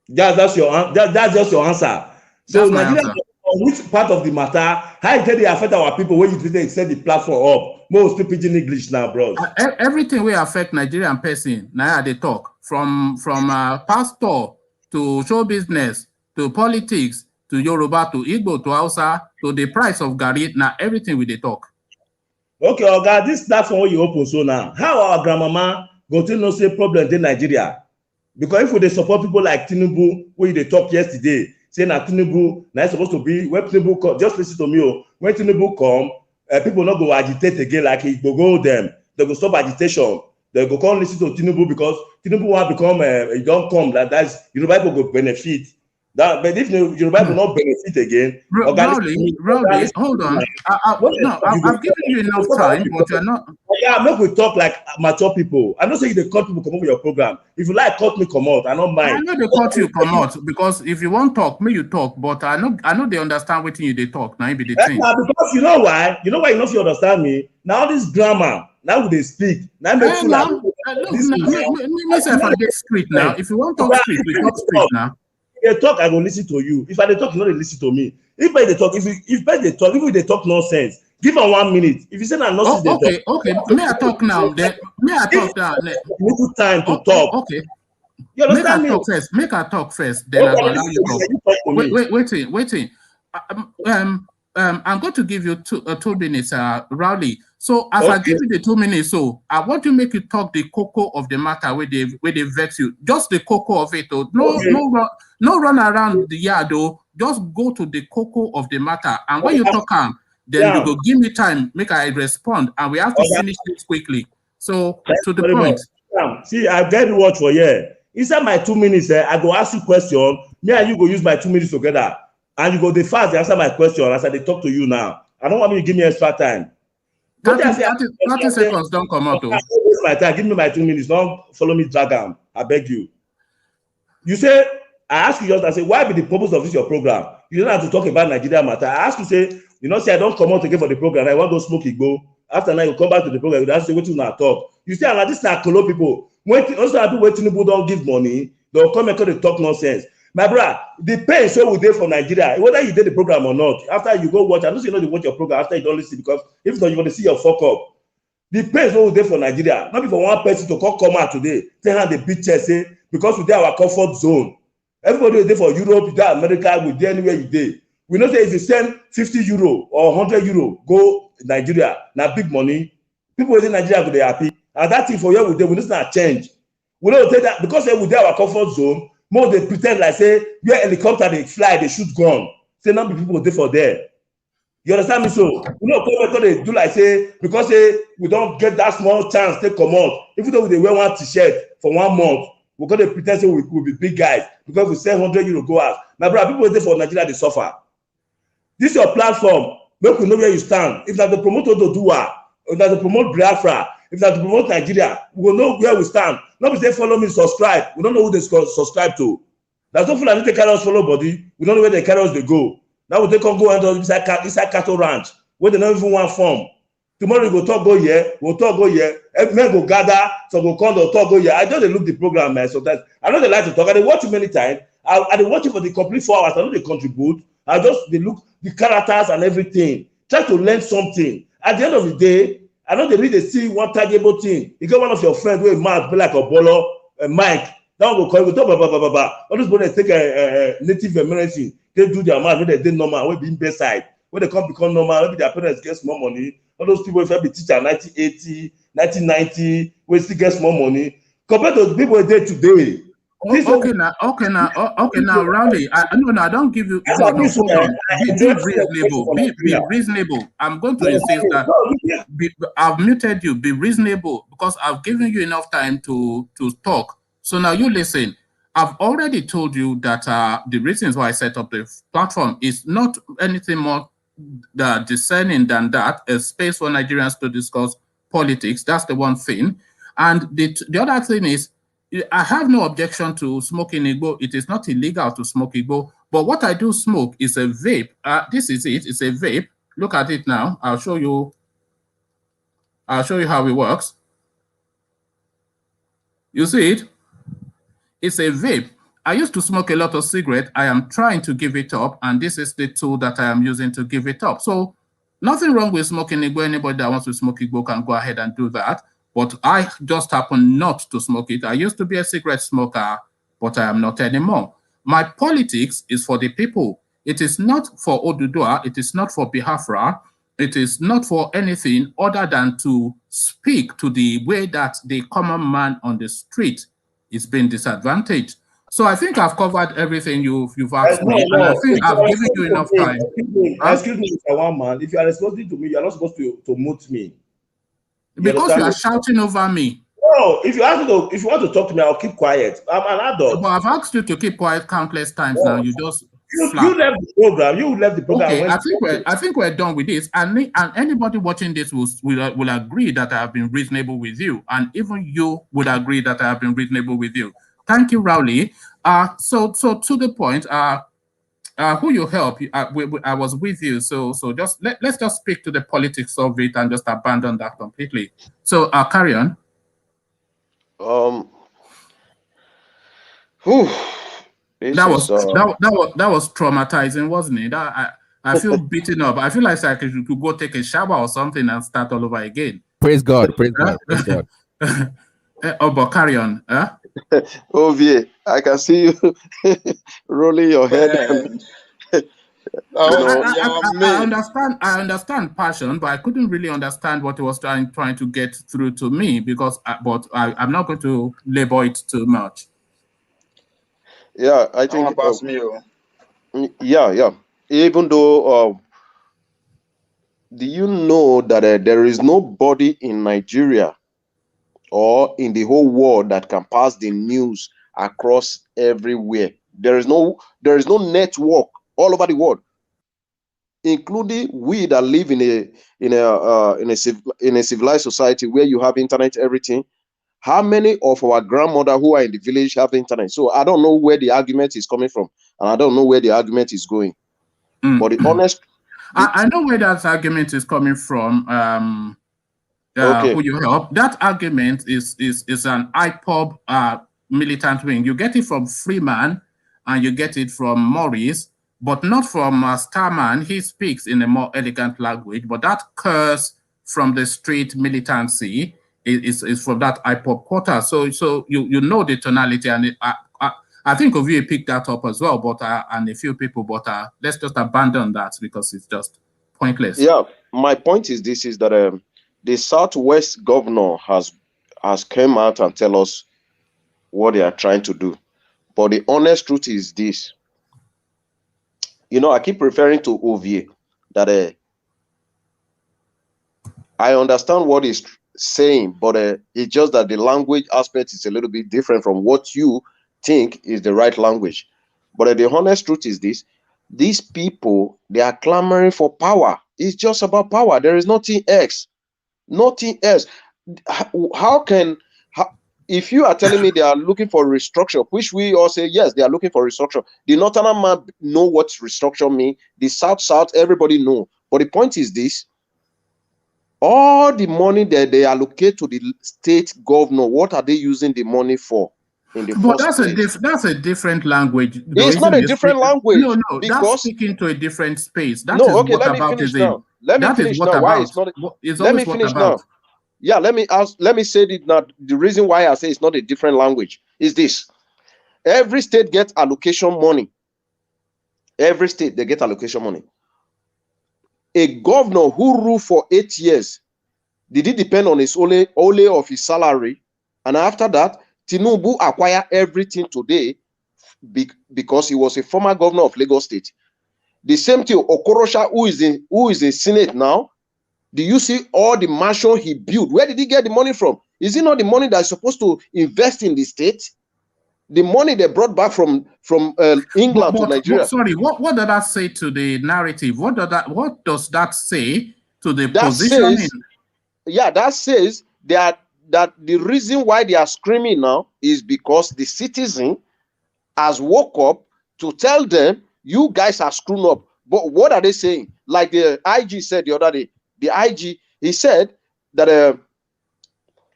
H: That's just your answer. So Nigeria, which part of the matter? How did they affect our people when you didn't set the platform up? Most people in English now, bros.
A: Everything will affect Nigerian person. Now they talk from pastor to show business to politics to Yoruba to Igbo to Hausa to the price of Gari. Now everything we they talk.
H: Okay, Oga, this platform where you open so now. How our grandmama go to no say problem in Nigeria? Because if they support people like Tinubu, where they talk yesterday, saying that Tinubu now supposed to be when Tinubu come, just listen to me. When Tinubu come, people not go agitate again like it go them. They go stop agitation. They go come listen to Tinubu because Tinubu will become it don't come like that's Yoruba people go benefit. That, but if Yoruba will not benefit again,
A: Rowley, hold on. I've given you enough time, but you're not.
H: Yeah, make we talk like mature people. I don't say they cut people come over your program. If you like, cut me come out. I don't mind.
A: I know they cut you come out because if you want talk, me you talk. But I know they understand what you they talk. Now it be the thing.
H: Because you know why? You know why you know if you understand me. Now this grammar. Now they speak. Now make sure
A: like myself I get street now. If you want to talk street, we talk street now.
H: If they talk, I will listen to you. If I talk, you know they listen to me. If they talk, if they talk, even if they talk nonsense, give them 1 minute. If you say that nonsense,
A: okay. May I talk now? Then may I talk now?
H: Little time to talk.
A: Okay.
H: You understand me?
A: Make I talk first. Then I will allow you to talk. Waiting. I'm going to give you 2 minutes, Rowley. So as I give you the 2 minutes, so I want to make you talk the cocoa of the matter where they vex you. Just the cocoa of it. No run around the yard though. Just go to the cocoa of the matter. And when you talk then you go give me time, make I respond, and we have to finish this quickly. So to the point.
H: See, I get watch for you. Inside my 2 minutes, I go ask you question. Me and you go use my 2 minutes together. And you go the fast answer my question as I talk to you now. I don't want you to give me extra time.
A: 30 seconds don't come out.
H: My time. Give me my 2 minutes. Don't follow me, drag on. I beg you. You say, I ask you just, I say, why be the purpose of this your program? You don't have to talk about Nigeria matter. I ask you, say, you know, say I don't come out again for the program. I want to smoke Igbo. After now, you come back to the program. You ask, say, what you not talk? You say, "Ah, this is not Kolo people. When also people when Tinubu don't give money, they'll come and they talk nonsense. My brother, the pain so we did for Nigeria, whether you did the program or not. After you go watch, I don't say you know you watch your program after you don't listen, because if not, you're going to see your fuck up. The pain so we did for Nigeria, not for one person to come out today, tell her the big chest, say, because we did our comfort zone. Everybody is there for Europe, you there America, we there anywhere you there. We know that if you send 50 euro or 100 euro, go Nigeria, now big money. People within Nigeria will be happy. And that thing for you we need not change. We don't take that because we there our comfort zone. More they pretend like say where helicopter they fly, they shoot gun. Say now people there for there. You understand me? So we don't come because they do like say because say we don't get that small chance they come out. Even though they wear one t-shirt for 1 month, we're gonna pretend say we will be big guys because we sell 100 euro go out. My brother, people there for Nigeria they suffer. This is your platform. Make we know where you stand. If that the promoter to do if that to promote Biafra, if that to promote Nigeria, we will know where we stand. Not be say follow me, subscribe. We don't know who they subscribe to. That's not that they carry us follow body. We don't know where they carry us they go. Now we take on go and inside cattle ranch where they don't even want form. Tomorrow we go talk go here, we'll talk go here. Men go gather, so go come to talk go here. I don't look the program, man. Sometimes I know they like to talk. I watch it many times. I watch it for the complete 4 hours. I know they contribute. I just they look the characters and everything. Try to learn something. At the end of the day, I know they really see one tangible thing. You get one of your friends who mouth be like a bolo, a mic. That one go call you, go talk blah. All those boys take a native American, they do their mouth when they did normal, when being bedside. When they come become normal, maybe their parents get small money. All those people, if I be teacher 1980, 1990, we still get small money. Compared to the people there today.
A: Okay now, Rowley. I don't give you. No, hold on. Be reasonable. I'm going to insist that I've muted you. Be reasonable because I've given you enough time to talk. So now you listen. I've already told you that the reasons why I set up the platform is not anything more discerning than that. A space for Nigerians to discuss politics. That's the one thing. And the other thing is, I have no objection to smoking Igbo. It is not illegal to smoke Igbo. But what I do smoke is a vape. This is it. It's a vape. Look at it now. I'll show you how it works. You see it? It's a vape. I used to smoke a lot of cigarette. I am trying to give it up. And this is the tool that I am using to give it up. So nothing wrong with smoking Igbo. Anybody that wants to smoke Igbo can go ahead and do that. But I just happen not to smoke it. I used to be a cigarette smoker, but I am not anymore. My politics is for the people. It is not for Odudua. It is not for Biafra. It is not for anything other than to speak to the way that the common man on the street is being disadvantaged. So I think I've covered everything you've asked me, and I think I've given you enough time.
H: Excuse me, Mr. One Man. If you are responding to me, you are not supposed to mute me.
A: Because you are shouting over me.
H: No, if you want to talk to me, I'll keep quiet. I'm an adult.
A: But I've asked you to keep quiet countless times now. You just
H: you left the program. You left the program.
A: Okay, I think we're done with this. And anybody watching this will agree that I have been reasonable with you, and even you would agree that I have been reasonable with you. Thank you, Rowley. So to the point. Who you help? I was with you, so just let's just speak to the politics of it and just abandon that completely. So carry on.
G: That
A: was traumatizing, wasn't it? I feel beaten up. I feel like I could go take a shower or something and start all over again.
D: Praise God, praise God, praise God.
A: But carry on.
G: Ovie, I can see you rolling your head.
A: I understand passion, but I couldn't really understand what he was trying to get through to me because, I'm not going to labor it too much.
G: Yeah, I think. Yeah. Even though, do you know that there is nobody in Nigeria or in the whole world that can pass the news across everywhere? There is no network all over the world, including we that live in a civilized society where you have internet, everything. How many of our grandmother who are in the village have internet? So I don't know where the argument is coming from, and I don't know where the argument is going. But the honest,
A: I know where that argument is coming from.
G: okay.
A: Who you help? That argument is an IPOB militant wing. You get it from Freeman, and you get it from Morris, but not from Starman. He speaks in a more elegant language, but that curse from the street militancy is from that IPOB quarter. So you know the tonality, and I think Ovie picked that up as well, but and a few people, but let's just abandon that because it's just pointless.
G: Yeah, my point is this: is that the Southwest governor has come out and tell us what they are trying to do. But the honest truth is this: you know, I keep referring to Ovie that I understand what he's saying, but it's just that the language aspect is a little bit different from what you think is the right language. But the honest truth is this: these people, they are clamoring for power. It's just about power. There is nothing else. Nothing else. If you are telling me they are looking for restructure, which we all say yes, they are looking for restructure. The Northern man know what restructure means. The South, everybody know. But the point is this: all the money that they allocate to the state governor, what are they using the money for?
A: But that's a different language.
G: It's not a different language.
A: No,
G: because
A: that's speaking to a different space. That
G: no,
A: is
G: okay,
A: what
G: let me
A: about
G: finish
A: is
G: now. Let me finish now. Why it's not? Let me finish now. Yeah, let me say it now. The reason why I say it's not a different language is this: every state gets allocation money. Every state they get allocation money. A governor who ruled for 8 years, did it depend on his only of his salary? And after that, Tinubu acquired everything today because he was a former governor of Lagos State. The same thing, Okorosha, who is in Senate now. Do you see all the mansion he built? Where did he get the money from? Is it not the money that's supposed to invest in the state? The money they brought back from England to Nigeria.
A: Sorry, what does that say to the narrative? What does that say to the positioning?
G: That says that the reason why they are screaming now is because the citizen has woke up to tell them, you guys are screwed up. But what are they saying? Like the IG said the other day, he said that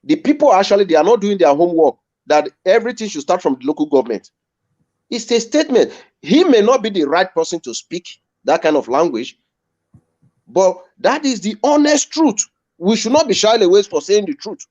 G: the people actually, they are not doing their homework, that everything should start from the local government. It's a statement. He may not be the right person to speak that kind of language, but that is the honest truth. We should not be shy away for saying the truth.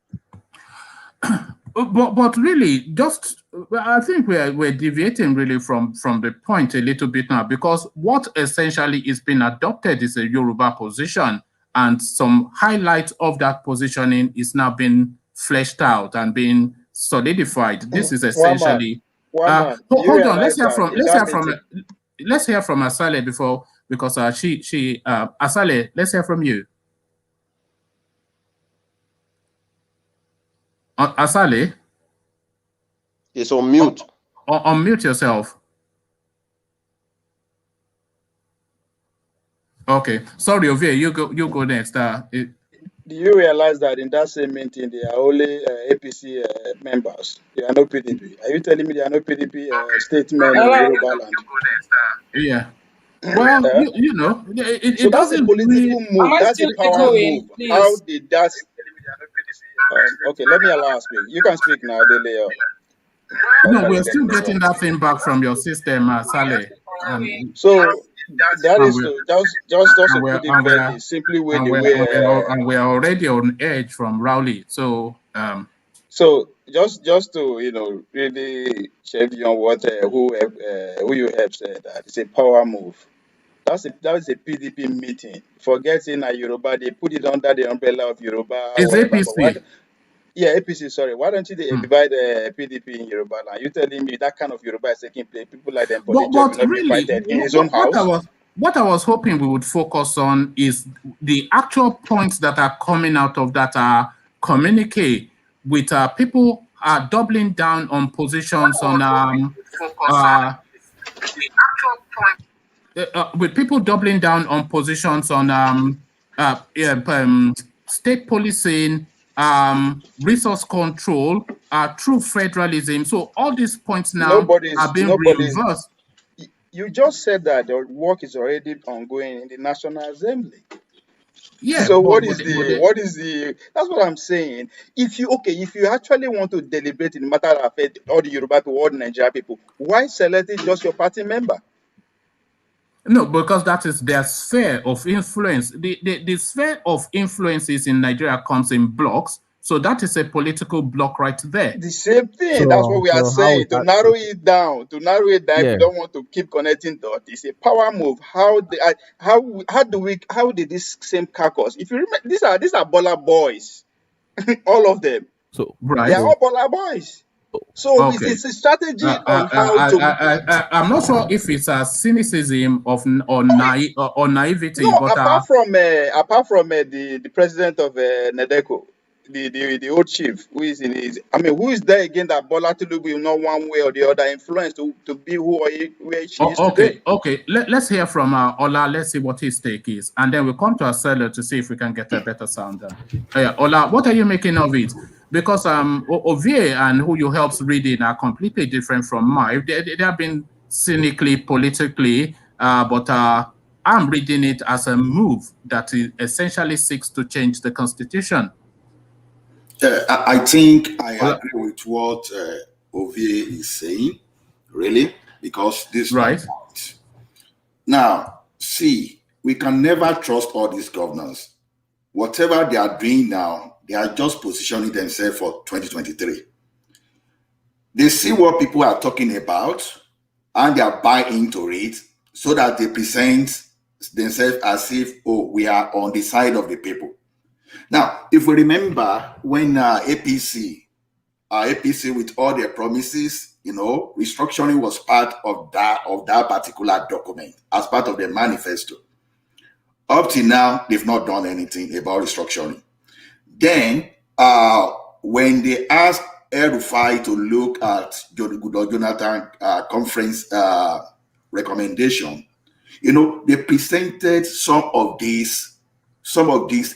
A: But really, just I think we're deviating really from the point a little bit now, because what essentially is being adopted is a Yoruba position, and some highlights of that positioning is now being fleshed out and being solidified. This is essentially. Hold on. Let's hear from Asale before, because Asale, let's hear from you. Asale,
G: it's on mute.
A: Unmute yourself. Okay, sorry, Ovie, you go next.
B: Do you realize that in that same meeting there are only APC members? There are no PDP. Are you telling me there are no PDP statements in Yoruba land?
A: Yeah. Well, you know, it
B: that's a political move. That's a power move.
F: Please.
B: How did that? Okay, let me allow speak. You can speak now, Dele.
A: No, we're still getting that thing back from your system, Saleh.
B: So that is just to put it very simply with the way.
A: And we are already on edge from Rowley. So
B: so just to really shed on what who you have said, that it's a power move. That is a PDP meeting. Forgetting that Yoruba, they put it under the umbrella of Yoruba.
A: It's APC.
B: Yeah, APC, sorry. Why don't you divide PDP in Yoruba? Now you telling me that kind of Yoruba is taking place. People like them,
A: but really,
B: in his own house.
A: What I was hoping we would focus on is the actual points that are coming out of that communique, with people are doubling down on positions with people doubling down on positions on state policing, resource control, through federalism. So all these points now are being
B: nobody's.
A: reversed.
B: You just said that the work is already ongoing in the National Assembly.
A: Yeah.
B: So what is the? That's what I'm saying. If you actually want to deliberate in the matter that affect all the Yoruba people, all the Nigerian people, why select it just your party member?
A: No, because that is their sphere of influence. The sphere of influences in Nigeria comes in blocks. So that is a political block right there.
B: The same thing. That's what we are saying. To narrow it down. If you don't want to keep connecting dots, it's a power move. How did this same caucus? If you remember, these are Bola boys, all of them.
D: So
A: right,
B: they are all Bola boys. So
A: okay.
B: it's a strategy on how to.
A: I'm not sure if it's a cynicism or naivety.
B: No,
A: but
B: apart from the president of Nedeco, the old chief, who is who is there again that Bola Tinubu will not one way or the other influence to be where she is today?
A: Okay. Let's hear from Ola. Let's see what his take is, and then we'll come to Acela to see if we can get a better sound. Ola, what are you making of it? Because Ovie and who you helped reading are completely different from mine. They have been cynically, politically, but I'm reading it as a move that essentially seeks to change the constitution.
I: I think I agree with what Ovie is saying, really, because this is
A: right.
I: my point. Now, see, we can never trust all these governors. Whatever they are doing now, they are just positioning themselves for 2023. They see what people are talking about and they are buying into it so that they present themselves as if, oh, we are on the side of the people. Now, if we remember when APC with all their promises, restructuring was part of that particular document as part of their manifesto. Up till now, they've not done anything about restructuring. Then, when they asked Rufai to look at Jonathan conference recommendation, they presented some of these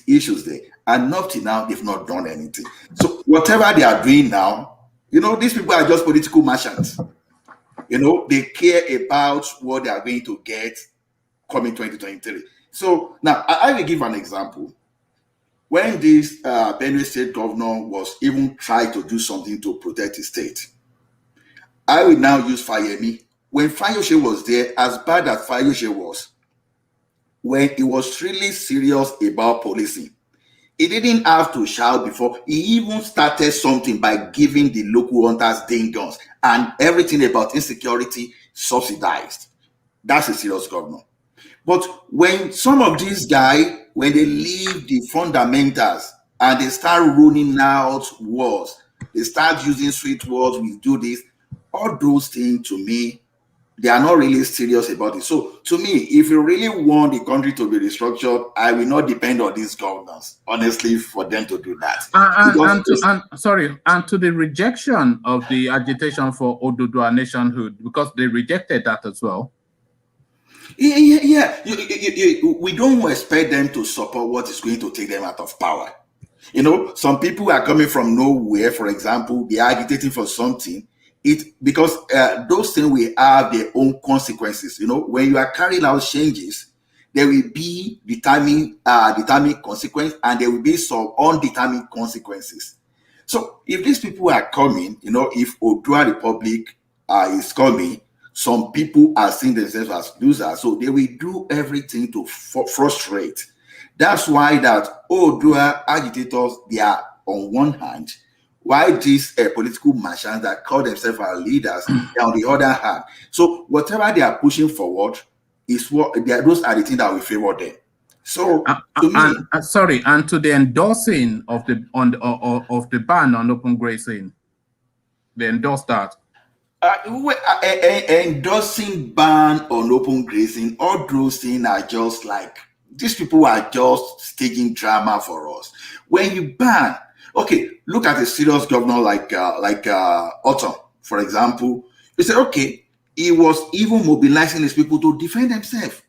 I: issues there, and up till now, they've not done anything. So whatever they are doing now, these people are just political merchants. They care about what they are going to get coming 2023. So now I will give an example. When this Benue State governor was even trying to do something to protect his state, I will now use Fayemi. When Fayoshe was there, as bad as Fayoshe was, when he was really serious about policing, he didn't have to shout before. He even started something by giving the local hunters ding guns and everything about insecurity subsidized. That's a serious governor. But when some of these guys, when they leave the fundamentals and they start running out words, they start using sweet words, we do this, all those things, to me, they are not really serious about it. So to me, if you really want the country to be restructured, I will not depend on these governors, honestly, for them to do that.
A: And to the rejection of the agitation for Oduduwa nationhood, because they rejected that as well.
I: Yeah. We don't expect them to support what is going to take them out of power. Some people are coming from nowhere, for example, they are agitating for something. Because those things will have their own consequences. When you are carrying out changes, there will be determined consequence, and there will be some undetermined consequences. So if these people are coming, if Odua Republic is coming, some people are seeing themselves as losers, so they will do everything to frustrate. That's why that Odua agitators, they are on one hand, why these political merchants that call themselves our leaders, they're on the other hand. So whatever they are pushing forward is those are the things that will favor them. So
A: and to the endorsing of the ban on open grazing, they endorse that.
I: Endorsing ban on open grazing, all those things are just like, these people are just staging drama for us. When you ban, okay, look at a serious governor like Otto, for example. You say, okay, he was even mobilizing his people to defend themselves.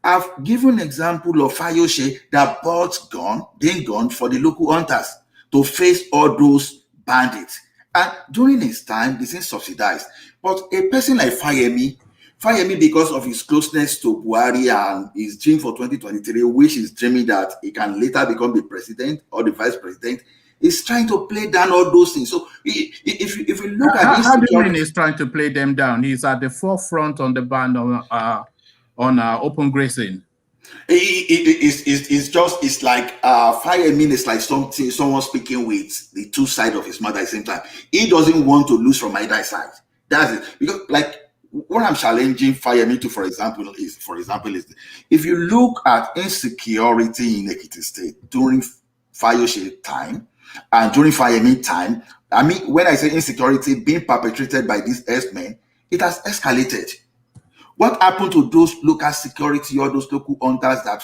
I: I've given an example of Fayoshe that bought gun for the local hunters to face all those bandits. And during his time, this is subsidized. But a person like Fayemi, because of his closeness to Buhari and his dream for 2023, which is dreaming that he can later become the president or the vice president, is trying to play down all those things. So if you look at this,
A: how do you mean he's trying to play them down? He's at the forefront on the ban on open grazing.
I: It's like Fayemi is like someone speaking with the two sides of his mouth at the same time. He doesn't want to lose from either side. That's it. Because like what I'm challenging Fayemi to, for example, is if you look at insecurity in Ekiti State during Fayose time and during Fayemi time, I mean, when I say insecurity being perpetrated by these S-men, it has escalated. What happened to those local security or those local hunters that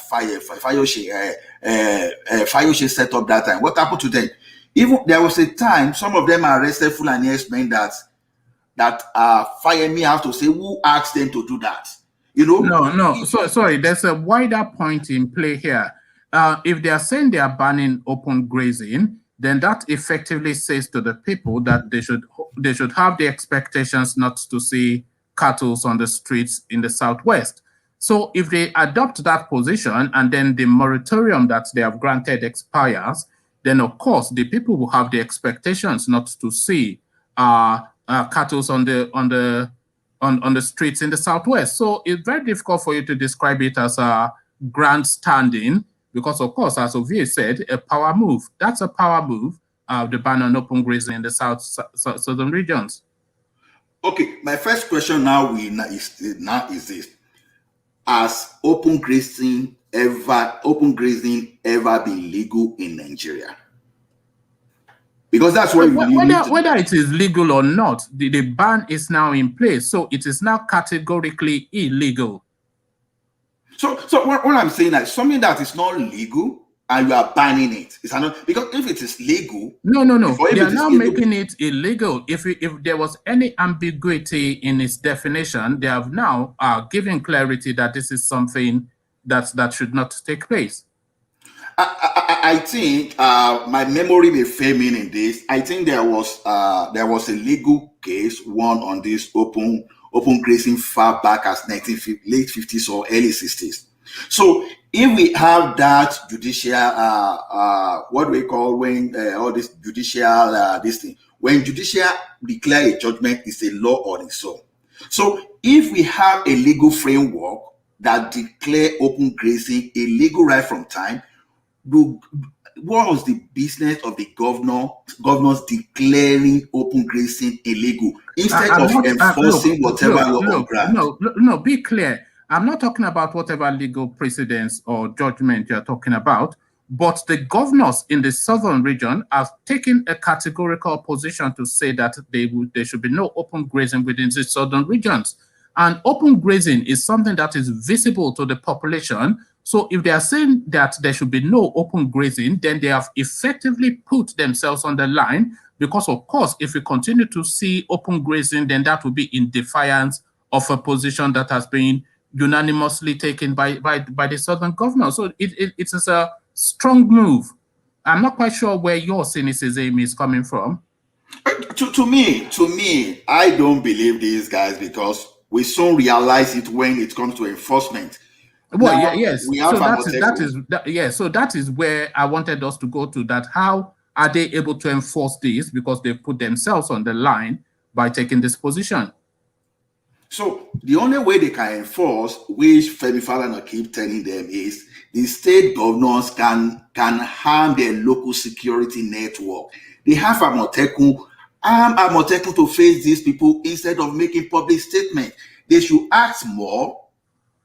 I: Fayose set up that time? What happened to them? Even there was a time some of them are arrested Fulani S-men that Fayemi have to say who asked them to do that. You know?
A: No. So sorry, there's a wider point in play here. If they are saying they are banning open grazing, then that effectively says to the people that they should have the expectations not to see cattle on the streets in the Southwest. So if they adopt that position and then the moratorium that they have granted expires, then of course the people will have the expectations not to see cattle on the streets in the Southwest. So it's very difficult for you to describe it as a grandstanding, because of course, as Ovie said, a power move. That's a power move, the ban on open grazing in the southern regions.
I: Okay, my first question now is this: has open grazing ever been legal in Nigeria? Because that's what
A: whether it is legal or not, the ban is now in place, so it is now categorically illegal.
I: So what I'm saying is something that is not legal and you are banning it. It's not, because if it is legal,
A: no. They are now making it illegal. If there was any ambiguity in its definition, they have now given clarity that this is something that should not take place.
I: I think my memory may fail me in this. I think there was a legal case won on this open grazing far back as late 50s or early 60s. So if we have that judicial, what we call when all this judicial this thing, when judicial declare a judgment is a law on its own. So if we have a legal framework that declare open grazing a legal right from time, what was the business of the governors declaring open grazing illegal instead of enforcing whatever law on ground?
A: No, be clear. I'm not talking about whatever legal precedents or judgment you're talking about, but the governors in the southern region have taken a categorical position to say that there should be no open grazing within the southern regions. And open grazing is something that is visible to the population. So if they are saying that there should be no open grazing, then they have effectively put themselves on the line, because of course, if we continue to see open grazing, then that will be in defiance of a position that has been unanimously taken by the southern governor. So it is a strong move. I'm not quite sure where your cynicism is coming from.
I: To me, I don't believe these guys, because we soon realize it when it comes to enforcement.
A: Well, now, yes. So that is where I wanted us to go to. That how are they able to enforce this? Because they put themselves on the line by taking this position.
I: So the only way they can enforce, which Femi Falana keep telling them, is the state governors can harm their local security network. They have Amotekun to face these people instead of making public statements. They should act more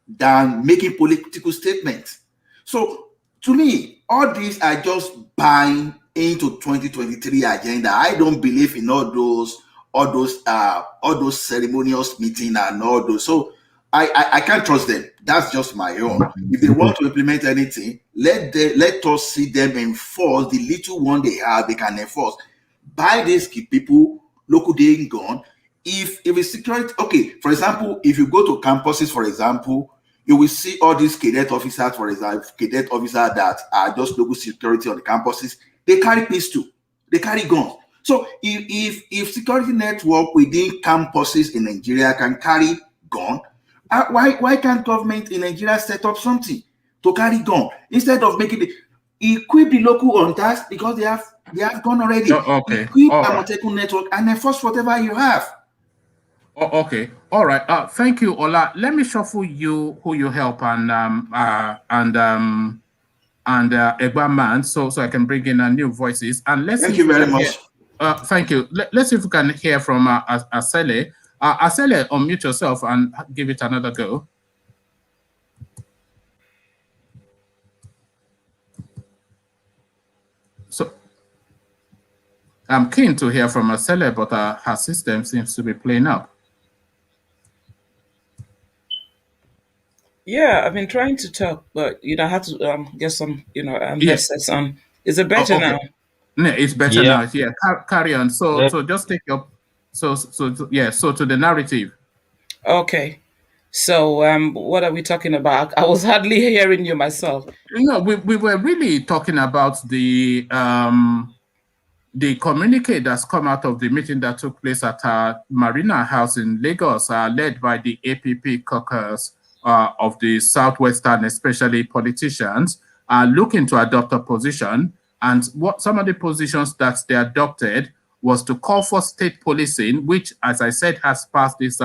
I: than making political statements. So to me, all these are just buying into 2023 agenda. I don't believe in all those ceremonious meetings and all those. So I can't trust them. That's just my own. If they want to implement anything, let us see them enforce the little one they have. They can enforce. By these people, local day gone. If it's security, okay. For example, if you go to campuses, for example, you will see all these cadet officers, for example, that are just local security on the campuses. They carry pistol. They carry guns. So if security network within campuses in Nigeria can carry gun, why can't government in Nigeria set up something to carry gun instead of making it equip the local hunters because they have gun already.
A: Okay.
I: Equip Amotekun network and enforce whatever you have.
A: Okay. All right. Thank you, Ola. Let me shuffle you who you help and Egbaman, so I can bring in new voices. And let's
I: thank
A: see
I: you very much.
A: Thank you. Let's see if we can hear from Asele. Asele, unmute yourself and give it another go. So I'm keen to hear from Asele, but her system seems to be playing up.
F: Yeah, I've been trying to talk, but I had to get some headsets on. Is it better now?
A: No, it's better now. Yeah, carry on. So just take your so to the narrative.
F: Okay. So what are we talking about? I was hardly hearing you myself.
A: We were really talking about the communique that's come out of the meeting that took place at Marina House in Lagos, led by the APP caucus of the Southwestern, especially politicians, looking to adopt a position. And what some of the positions that they adopted was to call for state policing, which, as I said, has passed this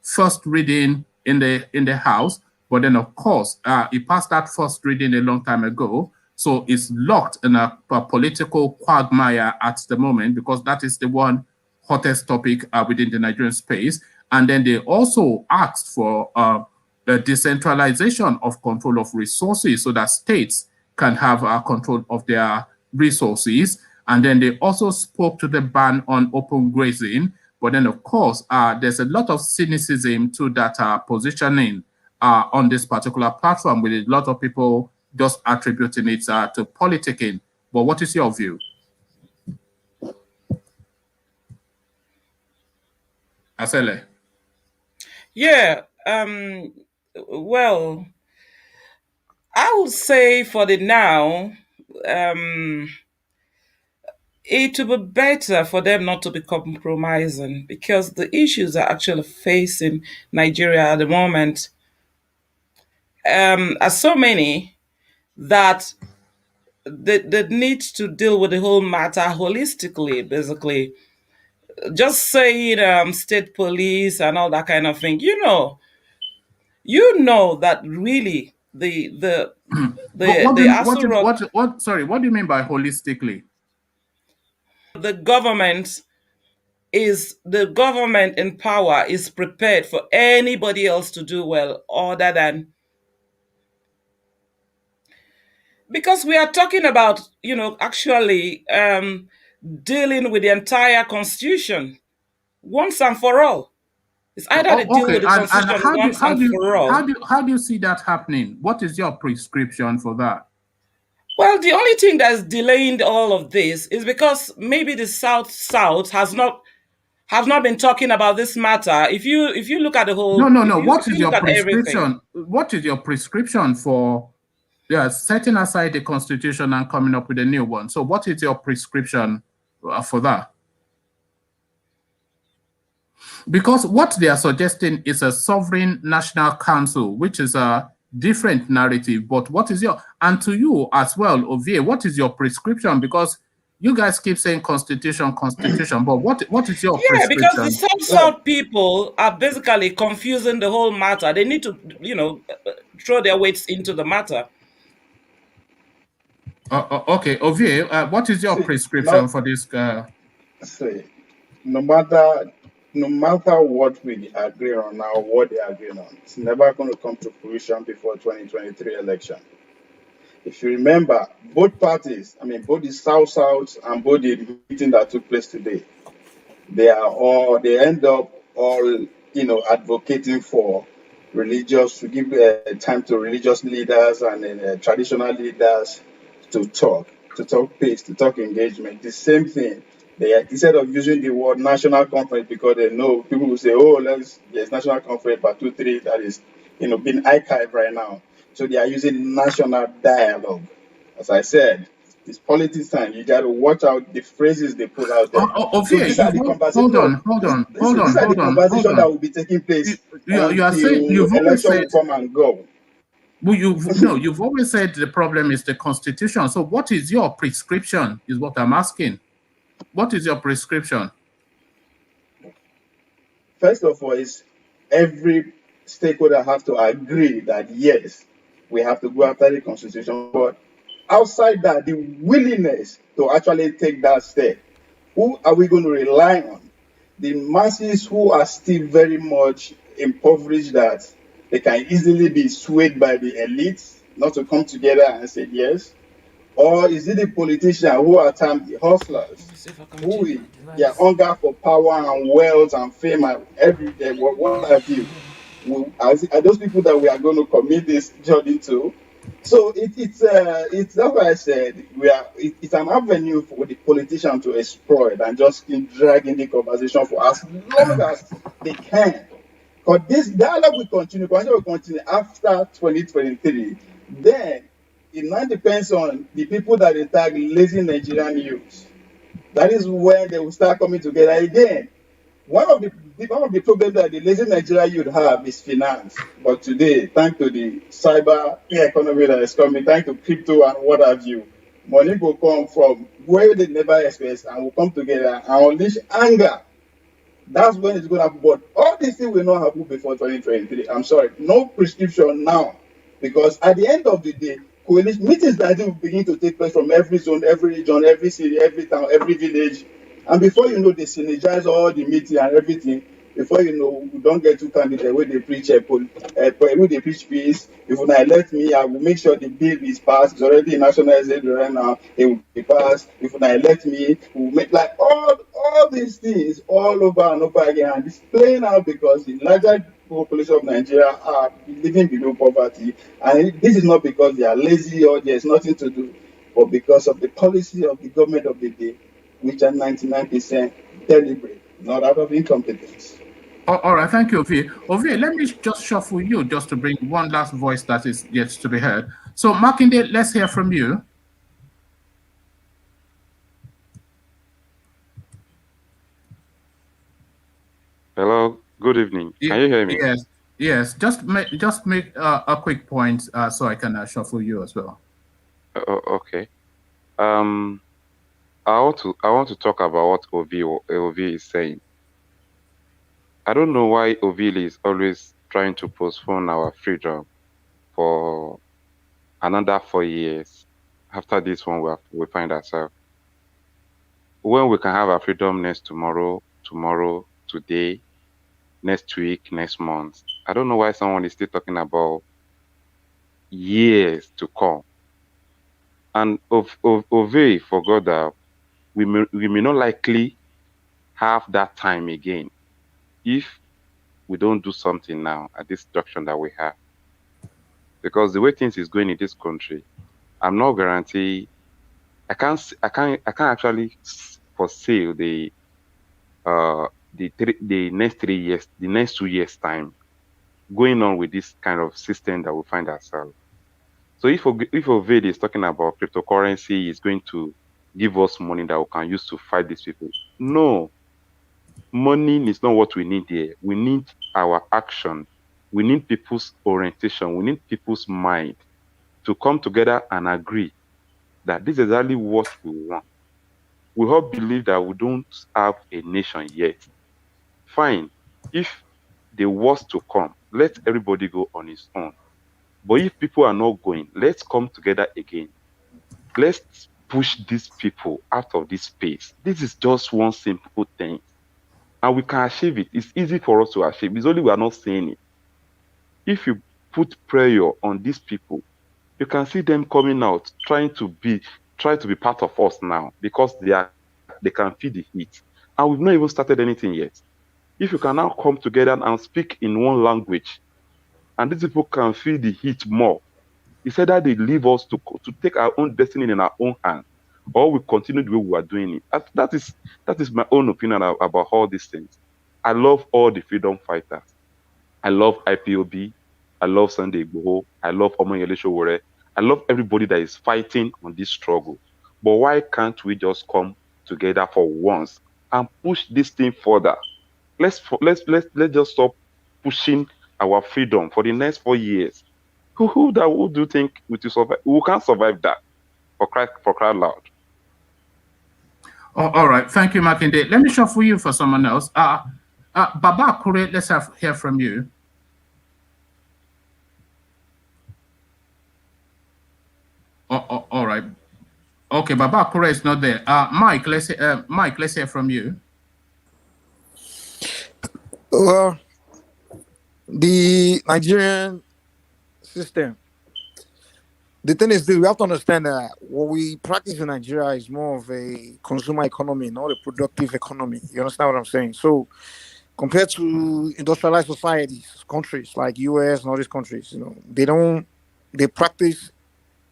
A: first reading in the House. But then, of course, it passed that first reading a long time ago. So it's locked in a political quagmire at the moment because that is the one hottest topic within the Nigerian space. And then they also asked for the decentralization of control of resources so that states can have control of their resources. And then they also spoke to the ban on open grazing. But then, of course, there's a lot of cynicism to that positioning on this particular platform, with a lot of people just attributing it to politicking. But what is your view? Asele?
F: Yeah, well, I would say for the now, it would be better for them not to be compromising because the issues are actually facing Nigeria at the moment are so many that they need to deal with the whole matter holistically, basically. Just saying state police and all that kind of thing, that really the
A: what do you mean by holistically?
F: The government in power is prepared for anybody else to do well other than, because we are talking about actually dealing with the entire constitution once and for all. It's either they deal with the constitution once and for all.
A: How do you see that happening? What is your prescription for that?
F: Well, the only thing that's delaying all of this is because maybe the South has not been talking about this matter. If you look at the whole
A: what is your prescription? What is your prescription for setting aside the constitution and coming up with a new one? So what is your prescription for that? Because what they are suggesting is a sovereign national council, which is a different narrative. But what is and to you as well, Ovie, what is your prescription? Because you guys keep saying constitution, but what is your prescription?
F: Because the South people are basically confusing the whole matter. They need to, throw their weights into the matter.
A: Okay, Ovie, what is your prescription for this?
B: No matter what we agree on now, what they agree on, it's never going to come to fruition before 2023 election. If you remember, both parties, both the South and both the meeting that took place today, they end up all, advocating for to give time to religious leaders and traditional leaders to talk peace, to talk engagement. The same thing. Instead of using the word national conference, because they know people will say, there's national conference, but 2-3 that is, being archived right now. So they are using national dialogue. As I said, It's politician. You got to watch out the phrases they put out there. So
A: Ovie,
B: these are the conversations.
A: hold
B: No,
A: on, hold on,
B: listen,
A: hold
B: these
A: on,
B: are the
A: hold on, hold
B: conversations that
A: on.
B: will be taking place
A: You are saying
B: until
A: you've always
B: election
A: said
B: will come and go.
A: well, you've always said the problem is the constitution. So what is your prescription? Is what I'm asking. What is your prescription?
B: First of all, is every stakeholder have to agree that yes, we have to go after the constitution. But outside that, the willingness to actually take that step, who are we going to rely on? The masses who are still very much impoverished that they can easily be swayed by the elites not to come together and say yes? Or is it the politicians who are termed the hustlers, who their hunger for power and wealth and fame and everything, what have you? Are those people that we are going to commit this journey to? So it's that's why I said it's an avenue for the politician to exploit and just keep dragging the conversation for as long as they can. Because this dialogue will continue after 2023. Then it now depends on the people that they tag lazy Nigerian youths. That is when they will start coming together again. One of the problems that the lazy Nigeria youth have is finance. But today, thanks to the cyber economy that is coming, thanks to crypto and what have you, money will come from where they never expect and will come together and unleash anger. That's when it's going to happen. But all these things will not happen before 2023. I'm sorry. No prescription now. Because at the end of the day, coalition meetings that will begin to take place from every zone, every region, every city, every town, every village. And before you know, they synergize all the meeting and everything. Before you know, we don't get two candidates where they preach where they preach peace. If you not elect me, I will make sure the bill is passed. It's already in national assembly right now. It will be passed. If you not elect me, we will make like all these things all over and over again. And it's playing out because the larger population of Nigeria are living below poverty. And this is not because they are lazy or there's nothing to do, but because of the policy of the government of the day, which are 99% deliberate, not out of incompetence.
A: All right, thank you, Ovie. Ovie, let me just shuffle you just to bring one last voice that is yet to be heard. So, Makinde, let's hear from you.
J: Hello, good evening. Can you hear me?
A: Yes. Just make a quick point so I can shuffle you as well.
J: Okay. I want to talk about what Ovie is saying. I don't know why Ovie is always trying to postpone our freedom for another 4 years. After this one, we find ourselves when we can have our freedom next tomorrow, today, next week, next month. I don't know why someone is still talking about years to come. And Ovie forgot that we may not likely have that time again if we don't do something now at this junction that we have. Because the way things is going in this country, I'm not guarantee. I can't actually foresee the next 3 years, the next 2 years time going on with this kind of system that we find ourselves. So if Ovie is talking about cryptocurrency is going to give us money that we can use to fight these people, no. Money is not what we need here. We need our action. We need people's orientation. We need people's mind to come together and agree that this is exactly what we want. We all believe that we don't have a nation yet. Fine. If the worst to come, let everybody go on his own. But if people are not going, let's come together again. Let's push these people out of this space. This is just one simple thing. And we can achieve it. It's easy for us to achieve. It's only we are not saying it. If you put prayer on these people, you can see them coming out, try to be part of us now because they can feel the heat. And we've not even started anything yet. If you can now come together and speak in one language, and these people can feel the heat more, it's either they leave us to take our own destiny in our own hands, or we continue the way we are doing it. That is my own opinion about all these things. I love all the freedom fighters. I love IPOB. I love Sunday Igboho. I love Omoyele Sowore. I love everybody that is fighting on this struggle. But why can't we just come together for once and push this thing further? Let's just stop pushing our freedom for the next 4 years. Who do you think we will survive? We can't survive that for cry loud.
A: Oh, all right, thank you, Makinde. Let me shuffle you for someone else. Baba Kure, let's hear from you. All right. Okay, Baba Kure is not there. Mike, let's hear from you.
K: Well, the Nigerian system. The thing is, we have to understand that what we practice in Nigeria is more of a consumer economy, not a productive economy. You understand what I'm saying? So, compared to industrialized societies, countries like US and all these countries, they practice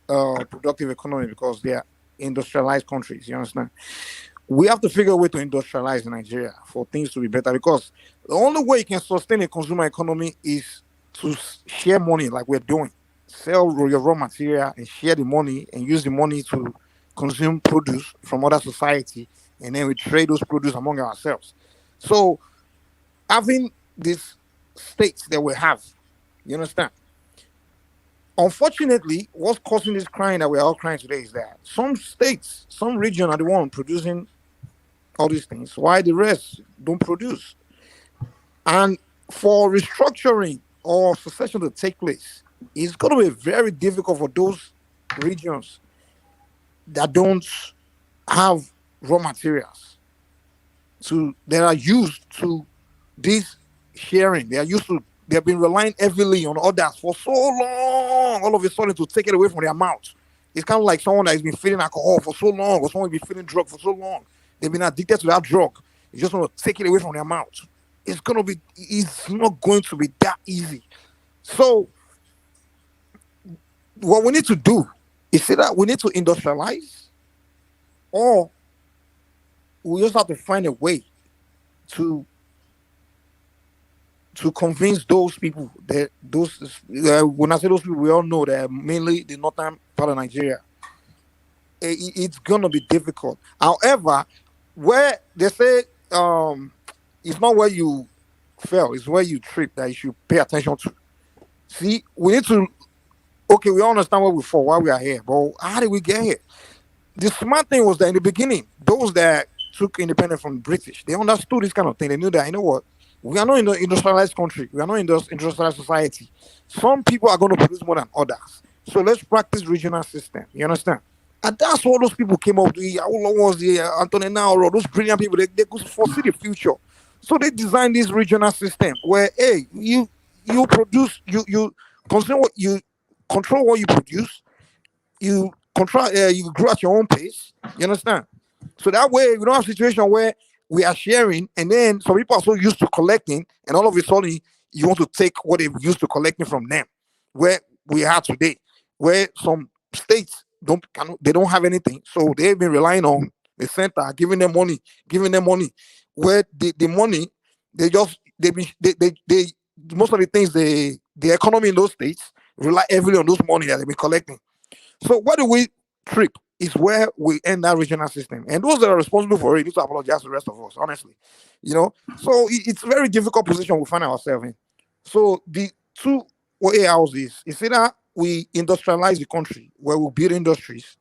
K: productive economy because they are industrialized countries. You understand? We have to figure a way to industrialize in Nigeria for things to be better, because the only way you can sustain a consumer economy is to share money like we're doing. Sell your raw material and share the money and use the money to consume produce from other society, and then we trade those produce among ourselves. So having these states that we have, you understand? Unfortunately, what's causing this crying that we're all crying today is that some states, some region are the one producing all these things, why the rest don't produce. And for restructuring or succession to take place, it's going to be very difficult for those regions that don't have raw materials that are used to this sharing. They have been relying heavily on others for so long, all of a sudden to take it away from their mouth. It's kind of like someone that has been feeding alcohol for so long, or someone who's been feeding drug for so long. They've been addicted to that drug. You just want to take it away from their mouth. It's not going to be that easy. So what we need to do is that we need to industrialize, or we just have to find a way to convince those people that when I say those people, we all know that mainly the northern part of Nigeria. It's gonna be difficult. However, where they say it's not where you fail, it's where you trip that you should pay attention to. See, we need to. Okay, we all understand where we fall, why we are here, but how did we get here? The smart thing was that in the beginning, those that took independence from the British, they understood this kind of thing. They knew that, you know what, we are not in an industrialized country, we are not in the industrialized society. Some people are going to produce more than others. So let's practice regional system. You understand? And that's what those people came up with. Anthony Nauro, those brilliant people, they could foresee the future. So they designed this regional system where, hey, you produce, you consume what you control what you produce, you control, you grow at your own pace. You understand? So that way we don't have a situation where we are sharing, and then some people are so used to collecting, and all of a sudden you want to take what they're used to collecting from them. Where we are today, where some states don't have anything, so they've been relying on the center giving them money, where the money most of the things the economy in those states rely heavily on those money that they've been collecting. So what do we trip is where we end that regional system, and those that are responsible for it need to apologize to the rest of us, honestly. So it's a very difficult position we find ourselves in. So the two way out is either we industrialize the country, where we build industries,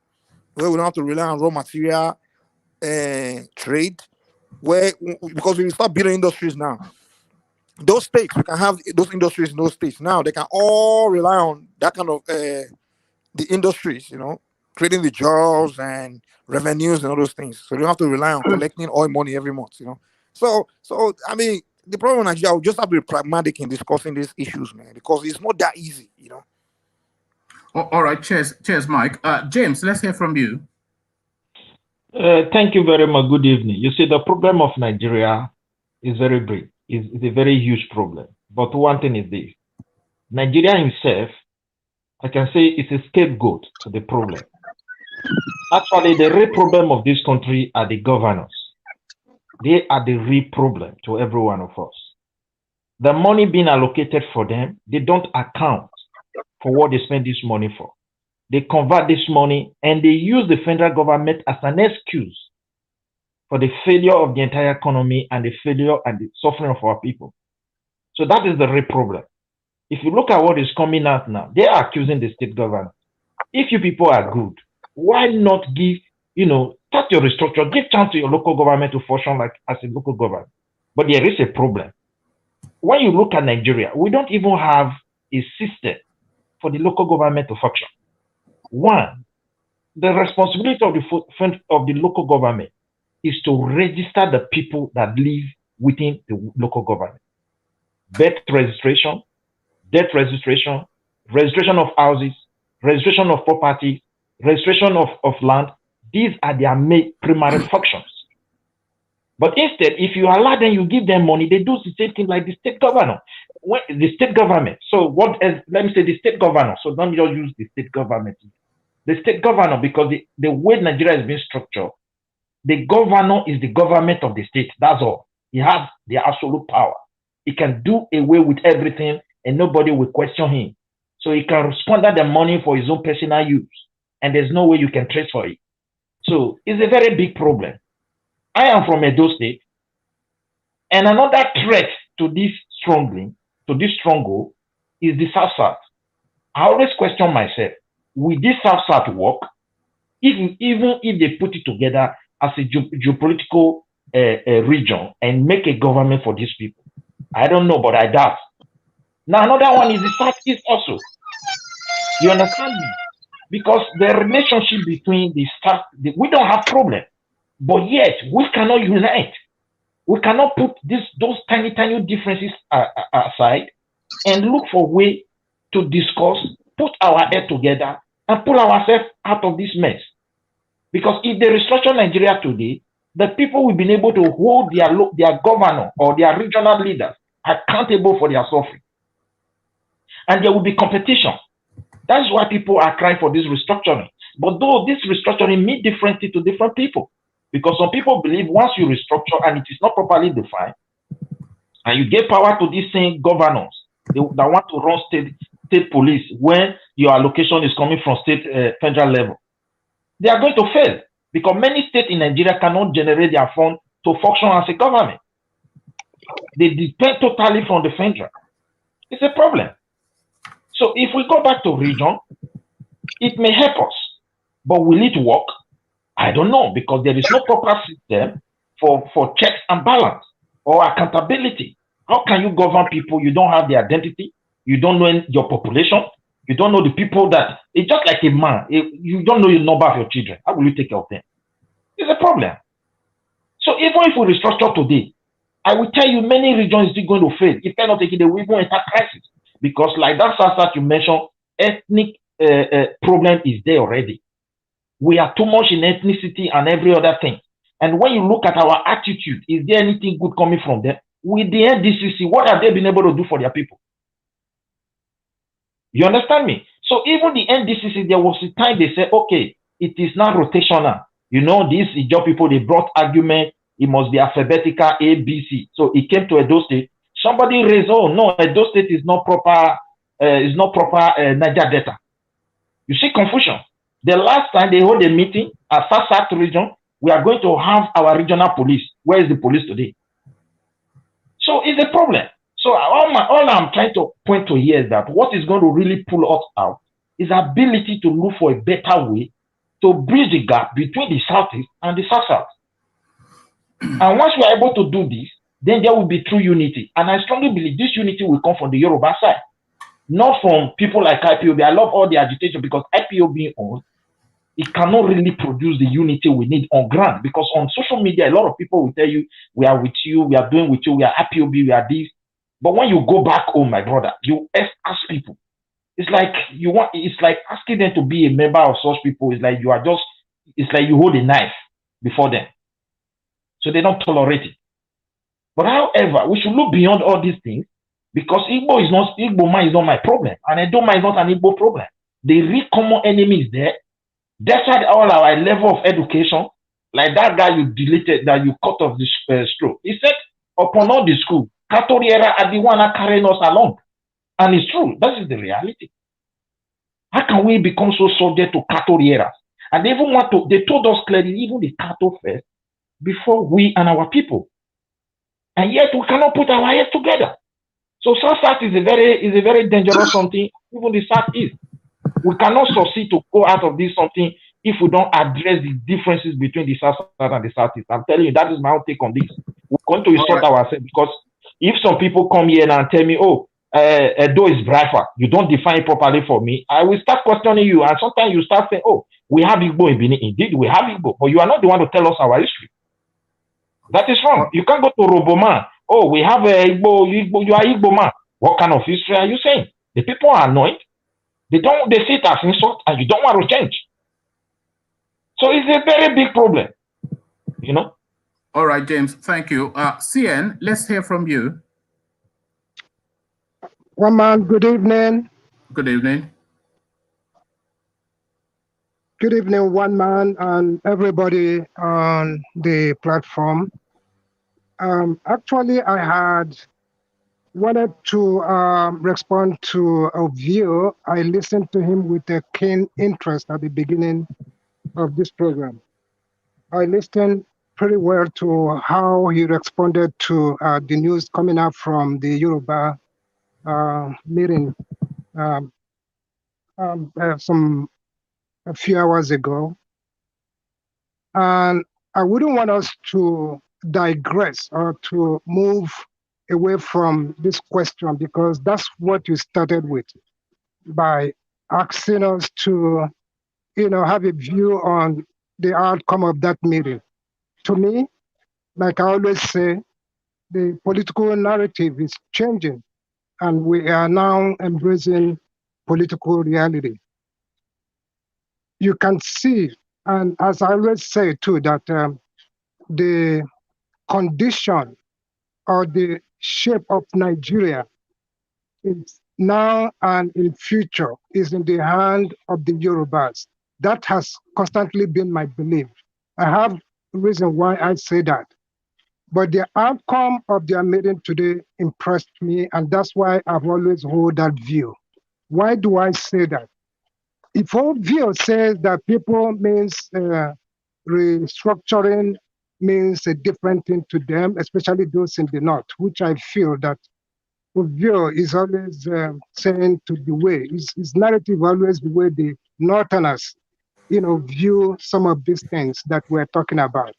K: where we don't have to rely on raw material trade, because we start building industries now, those states, we can have those industries in those states now, they can all rely on that kind of the industries, creating the jobs and revenues and all those things. So you don't have to rely on collecting oil money every month, So I mean, the problem in Nigeria, we just have to be pragmatic in discussing these issues, man, because it's not that easy,
A: All right, cheers, Mike. James, let's hear from you.
L: Thank you very much. Good evening. You see, the problem of Nigeria is very big. It's a very huge problem. But one thing is this: Nigeria himself, I can say, is a scapegoat to the problem. Actually, the real problem of this country are the governors. They are the real problem to every one of us. The money being allocated for them, they don't account for what they spend this money for. they convert this money and they use the federal government as an excuse for the failure of the entire economy and the failure and the suffering of our people. So that is the real problem. If you look at what is coming out now, they are accusing the state government. If you people are good, why not give, start your restructure, give chance to your local government to function like as a local government. But there is a problem. When you look at Nigeria, we don't even have a system for the local government to function. One, the responsibility of the local government is to register the people that live within the local government. Birth registration, death registration, registration of houses, registration of property, registration of land. These are their main primary functions. But instead, if you allow them, you give them money, they do the same thing like the state governor. The state government. So what else? Let me say the state governor. So don't just use the state government. The state governor, because the way Nigeria is being structured, the governor is the government of the state. That's all. He has the absolute power. He can do away with everything and nobody will question him. So he can squander the money for his own personal use. And there's no way you can trace for it. So it's a very big problem. I am from Edo State. And another threat to this stronghold, is the South-South. I always question myself, will this South-South work? Even if they put it together as a geopolitical region and make a government for these people. I don't know, but I doubt. Now, another one is the Southeast also. You understand me? Because the relationship between the South, we don't have problem. But yet, we cannot unite. We cannot put those tiny differences aside and look for a way to discuss, put our head together, and pull ourselves out of this mess. Because if they restructure Nigeria today, the people will be able to hold their governor or their regional leaders accountable for their suffering. And there will be competition. That's why people are crying for this restructuring. But though this restructuring means differently to different people, because some people believe once you restructure and it is not properly defined, and you give power to these same governors that want to run state police when your allocation is coming from federal level, they are going to fail because many states in Nigeria cannot generate their funds to function as a government. They depend totally from the federal. It's a problem. So if we go back to region, it may help us, but will it work? I don't know, because there is no proper system for checks and balance or accountability. How can you govern people? You don't have the identity. You don't know your population. You don't know the people that, it's just like a man. You don't know the number of your children. How will you take care of them? It's a problem. So even if we restructure today, I will tell you many regions are still going to fail. If they're not taking, they will even enter crisis. Because like that South you mentioned, ethnic problem is there already. We are too much in ethnicity and every other thing. And when you look at our attitude, is there anything good coming from them? With the NDCC, what have they been able to do for their people? You understand me? So even the NDCC, there was a time they said, okay, it is now rotational. You know, these job people, they brought argument, it must be alphabetical A, B, C. So it came to Edo State. Somebody raised, oh no, Edo State is not proper Niger Delta. You see confusion. The last time they hold a meeting at South region, we are going to have our regional police. Where is the police today? So it's a problem. So all I'm trying to point to here is that what is going to really pull us out is ability to look for a better way to bridge the gap between the Southeast and the South. And once we are able to do this, then there will be true unity. And I strongly believe this unity will come from the Yoruba side, not from people like IPOB. I love all the agitation because IPOB being owned, it cannot really produce the unity we need on ground. Because on social media, a lot of people will tell you, we are with you, we are doing with you, we are IPOB, we are this. But when you go back home, my brother, you ask people. It's like it's like asking them to be a member of such people. It's like it's like you hold a knife before them. So they don't tolerate it. But however, we should look beyond all these things because Igbo man is not my problem. And Edo man is not an Igbo problem. The real common enemy is there. Despite all our level of education, like that guy you deleted, that you cut off the stroke. He said, upon all the school, Katoriera are the one carrying us along. And it's true. That is the reality. How can we become so subject to cattle rearers? And they even want to, they told us clearly, even the cattle first, before we and our people. And yet we cannot put our heads together. So South is a very dangerous something, even the Southeast. We cannot succeed to go out of this something if we don't address the differences between the South and the Southeast. I'm telling you, that is my own take on this. We're going to insult ourselves, because if some people come here now and tell me, oh, Edo is Braifa, you don't define it properly for me, I will start questioning you. And sometimes you start saying, oh, we have Igbo in Benin. Indeed, we have Igbo, but you are not the one to tell us our history. That is wrong. You can't go to Roboman. Oh, we have Igbo, you are Igbo man. What kind of history are you saying? The people are annoyed. They see it as insult, and you don't want to change. So it's a very big problem, you know.
A: All right, James, thank you. CN, let's hear from you.
M: One man, good evening.
A: Good evening.
M: Good evening, one man and everybody on the platform. Actually, I had wanted to respond to a view. I listened to him with a keen interest at the beginning of this program. I listened pretty well to how he responded to the news coming up from the Yoruba meeting a few hours ago. And I wouldn't want us to digress or to move away from this question, because that's what you started with, by asking us to, have a view on the outcome of that meeting. To me, like I always say, the political narrative is changing, and we are now embracing political reality. You can see, and as I always say too, that the condition or the shape of Nigeria is now and in future is in the hand of the Yorubas. That has constantly been my belief. I have a reason why I say that. But the outcome of their meeting today impressed me, and that's why I've always held that view. Why do I say that? If our view says that people means restructuring means a different thing to them, especially those in the north, which I feel that Ovio is always saying to the way, his narrative always the way the northerners, view some of these things that we're talking about.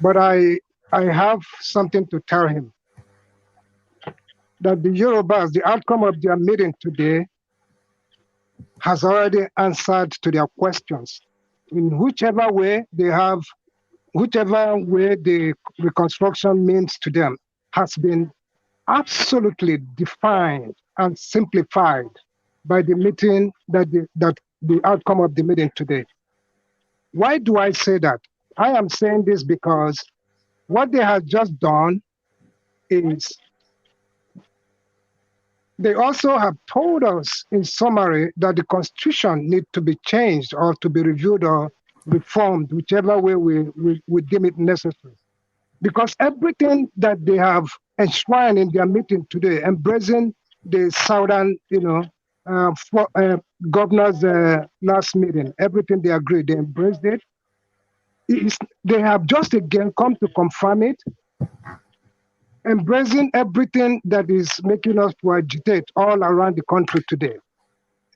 M: But I have something to tell him, that the Yorubas, the outcome of their meeting today has already answered to their questions. In whichever way the reconstruction means to them has been absolutely defined and simplified by the meeting, that the outcome of the meeting today. Why do I say that? I am saying this because what they have just done is they also have told us in summary that the Constitution needs to be changed or to be reviewed or reformed, whichever way we deem it necessary. Because everything that they have enshrined in their meeting today, embracing the Southern, governors' last meeting, everything they agreed, they embraced it. They have just again come to confirm it, embracing everything that is making us to agitate all around the country today,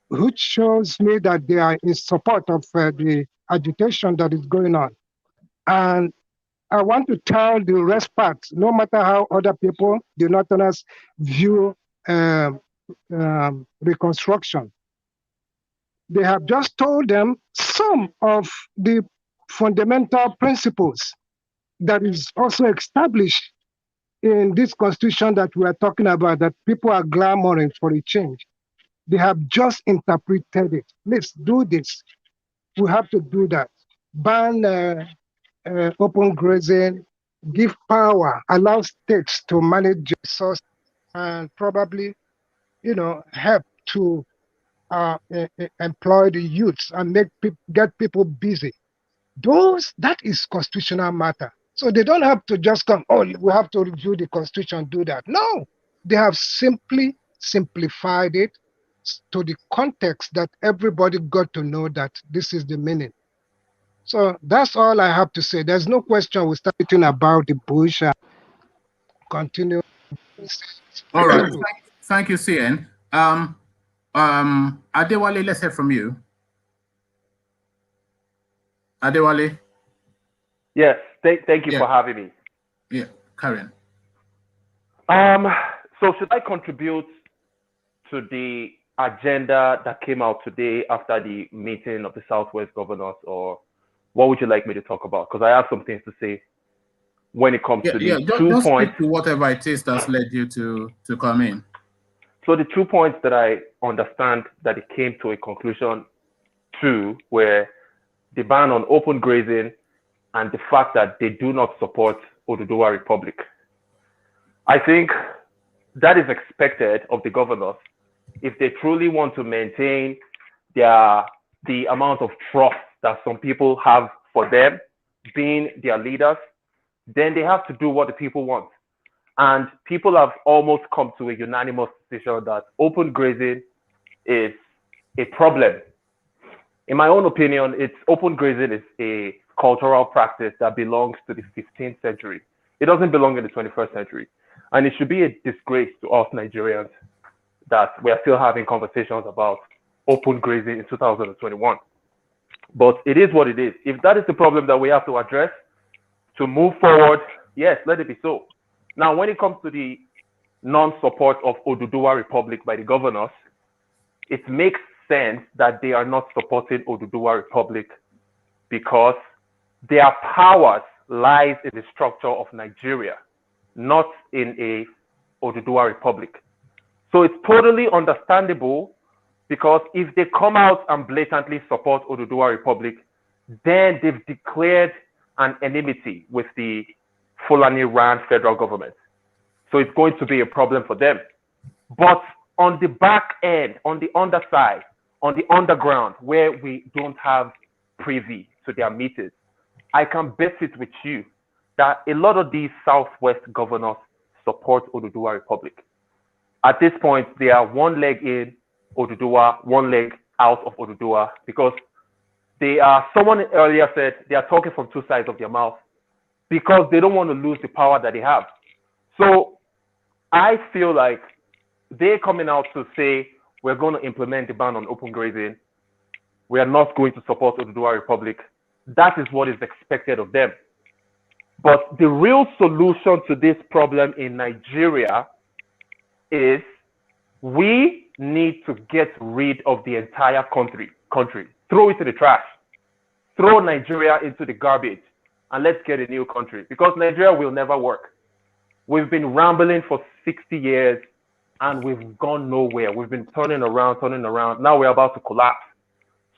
M: which shows me that they are in support of the agitation that is going on. And I want to tell the rest part, no matter how other people, the Northerners, view reconstruction, they have just told them some of the fundamental principles that is also established in this constitution that we are talking about, that people are clamoring for a change. They have just interpreted it. Let's do this. We have to do that. Ban open grazing, give power, allow states to manage resources, and probably, help to employ the youths and get people busy. That is constitutional matter. So they don't have to just come, oh, we have to review the constitution, do that. No, they have simply simplified it, to the context that everybody got to know that this is the meaning. So that's all I have to say. There's no question we start talking about the bush and continue.
A: All right. Thank you, CN. Adewale, let's hear from you. Adewale.
N: Yes, thank you for having me.
A: Yeah, Karen.
N: So should I contribute to the agenda that came out today after the meeting of the Southwest governors, or what would you like me to talk about? Because I have some things to say when it comes to the
A: just
N: 2 points.
A: Speak to whatever it is that's led you to come in.
N: So the 2 points that I understand that it came to a conclusion to were the ban on open grazing and the fact that they do not support Oduduwa Republic. I think that is expected of the governors if they truly want to maintain the amount of trust that some people have for them being their leaders. Then they have to do what the people want. And people have almost come to a unanimous decision that open grazing is a problem. In my own opinion, open grazing is a cultural practice that belongs to the 15th century. It doesn't belong in the 21st century. And it should be a disgrace to us Nigerians that we are still having conversations about open grazing in 2021. But it is what it is. If that is the problem that we have to address to move forward, yes, let it be so. Now, when it comes to the non-support of Oduduwa Republic by the governors, it makes sense that they are not supporting Oduduwa Republic because their powers lies in the structure of Nigeria, not in a Oduduwa Republic. So it's totally understandable, because if they come out and blatantly support Oduduwa Republic, then they've declared an enmity with the Fulani-ran federal government. So it's going to be a problem for them. But on the back end, on the underside, on the underground, where we don't have privy to their meetings, I can bet it with you that a lot of these Southwest governors support Oduduwa Republic. At this point, they are one leg in Oduduwa, one leg out of Oduduwa, because someone earlier said they are talking from two sides of their mouth because they don't want to lose the power that they have. So I feel like they're coming out to say, we're going to implement the ban on open grazing. We are not going to support Oduduwa Republic. That is what is expected of them. But the real solution to this problem in Nigeria is we need to get rid of the entire country. Throw it to the trash. Throw Nigeria into the garbage, and let's get a new country, because Nigeria will never work. We've been rambling for 60 years and we've gone nowhere. We've been turning around. Now we're about to collapse.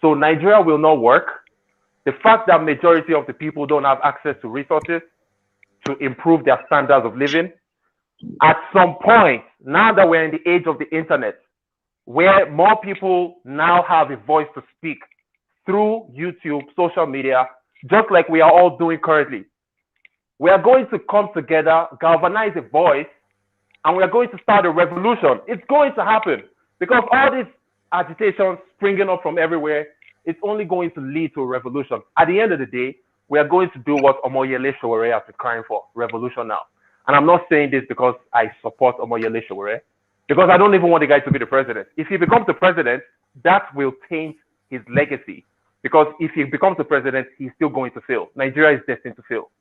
N: So Nigeria will not work. The fact that majority of the people don't have access to resources to improve their standards of living, at some point, now that we're in the age of the internet, where more people now have a voice to speak through YouTube, social media, just like we are all doing currently, we are going to come together, galvanize a voice, and we are going to start a revolution. It's going to happen, because all this agitation springing up from everywhere, it's only going to lead to a revolution. At the end of the day, we are going to do what Omoyele Sowore has been crying for, revolution now. And I'm not saying this because I support Omoyele Sowore, because I don't even want the guy to be the president. If he becomes the president, that will taint his legacy. Because if he becomes the president, he's still going to fail. Nigeria is destined to fail.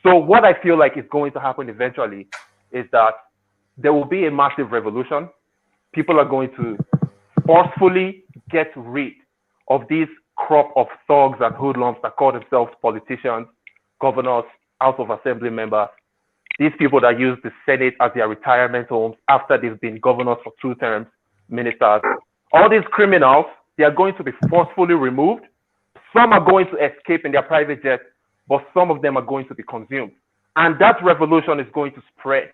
N: So what I feel like is going to happen eventually is that there will be a massive revolution. People are going to forcefully get rid of these crop of thugs and hoodlums that call themselves politicians, governors, House of Assembly members, these people that use the Senate as their retirement homes after they've been governors for 2 terms, ministers. All these criminals, they are going to be forcefully removed. Some are going to escape in their private jets, but some of them are going to be consumed. And that revolution is going to spread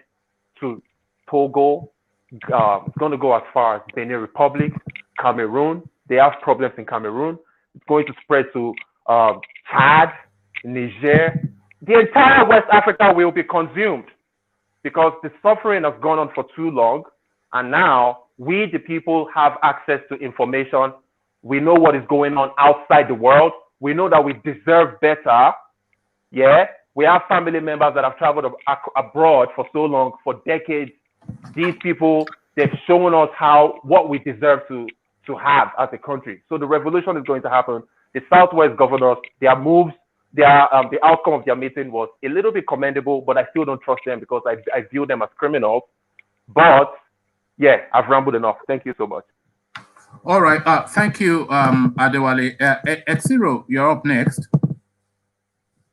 N: to Togo. It's going to go as far as Benin Republic, Cameroon. They have problems in Cameroon. It's going to spread to Chad, Niger. The entire West Africa will be consumed, because the suffering has gone on for too long. And now We, the people, have access to information. We know what is going on outside the world. We know that we deserve better. Yeah, we have family members that have traveled abroad for so long, for decades. These people, they've shown us what we deserve to have as a country. So the revolution is going to happen. The Southwest governors, their moves, the outcome of their meeting was a little bit commendable, but I still don't trust them because I view them as criminals. But yeah, I've rambled enough. Thank you so much.
A: All right. Thank you, Adewale. Attahiru, you're up next.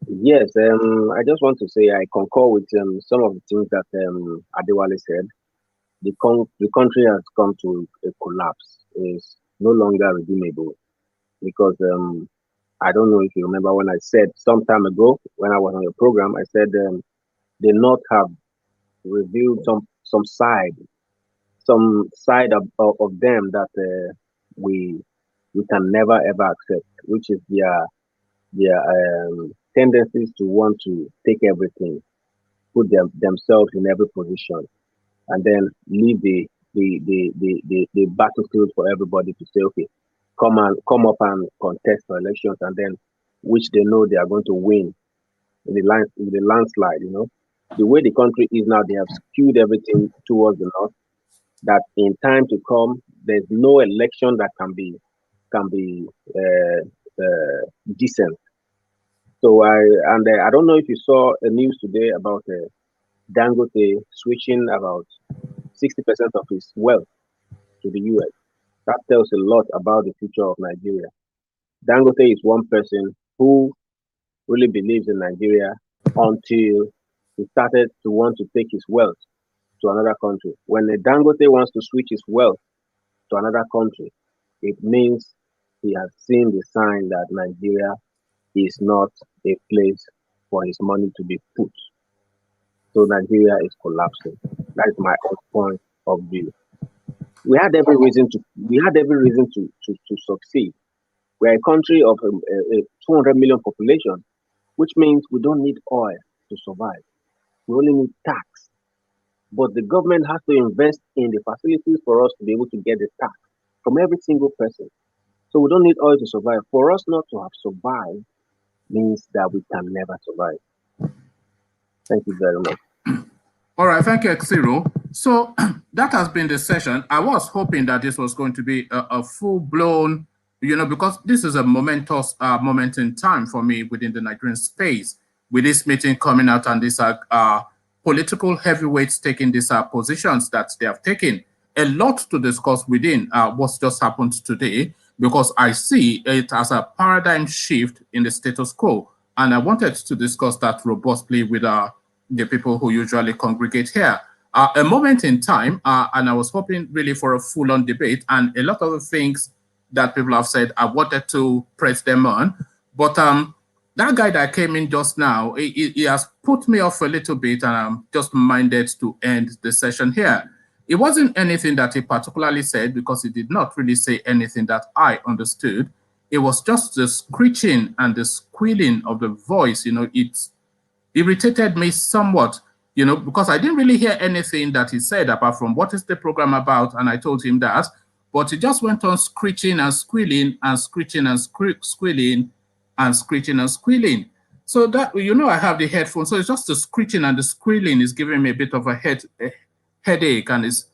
O: Yes, I just want to say I concur with some of the things that Adewale said. The country has come to a collapse. It's no longer redeemable because I don't know if you remember when I said some time ago when I was on your program, I said the North have revealed some side of them that we can never ever accept, which is their tendencies to want to take everything, put themselves in every position, and then leave the battlefield for everybody to say, okay, come up and contest for elections, and then which they know they are going to win in the landslide. You know, the way the country is now, they have skewed everything towards the North. That in time to come, there's no election that can be decent. So I don't know if you saw a news today about Dangote switching about 60% of his wealth to the US. That tells a lot about the future of Nigeria. Dangote is one person who really believes in Nigeria until he started to want to take his wealth to another country. When a Dangote wants to switch his wealth to another country, it means he has seen the sign that Nigeria is not a place for his money to be put. So Nigeria is collapsing. That is my point of view. We had every reason to succeed. We are a country of a 200 million population, which means we don't need oil to survive. We only need tax. But the government has to invest in the facilities for us to be able to get the tax from every single person. So we don't need oil to survive. For us not to have survived means that we can never survive. Thank you very much.
A: All right, thank you, Attahiru. So that has been the session. I was hoping that this was going to be a full-blown, because this is a momentous moment in time for me within the Nigerian space, with this meeting coming out and these political heavyweights taking these positions that they have taken. A lot to discuss within what's just happened today, because I see it as a paradigm shift in the status quo. And I wanted to discuss that robustly with the people who usually congregate here. A moment in time, and I was hoping really for a full-on debate, and a lot of the things that people have said, I wanted to press them on. But that guy that came in just now, he has put me off a little bit, and I'm just minded to end the session here. It wasn't anything that he particularly said, because he did not really say anything that I understood. It was just the screeching and the squealing of the voice. It irritated me somewhat, because I didn't really hear anything that he said apart from what is the program about, and I told him that. But he just went on screeching and squealing and screeching and squealing and screeching and squealing. So that, I have the headphones, so it's just the screeching and the squealing is giving me a bit of a headache, and it's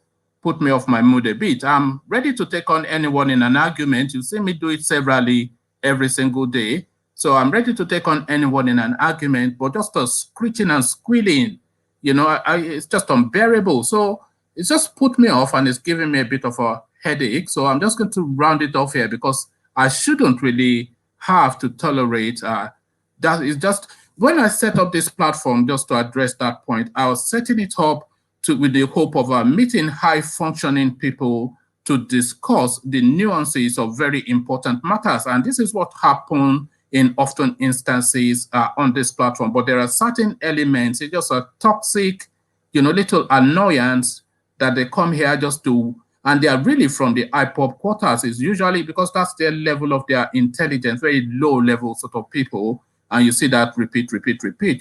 A: put me off my mood a bit. I'm ready to take on anyone in an argument. You see me do it severally every single day. So I'm ready to take on anyone in an argument, but just a screeching and squealing, it's just unbearable. So it's just put me off, and it's giving me a bit of a headache. So I'm just going to round it off here, because I shouldn't really have to tolerate that. Is just, when I set up this platform just to address that point, I was setting it up with the hope of meeting high-functioning people to discuss the nuances of very important matters. And this is what happened in often instances on this platform. But there are certain elements, it's just a toxic, little annoyance that they come here just to, and they are really from the IPOP quarters. It's usually because that's their level of their intelligence, very low level sort of people. And you see that repeat.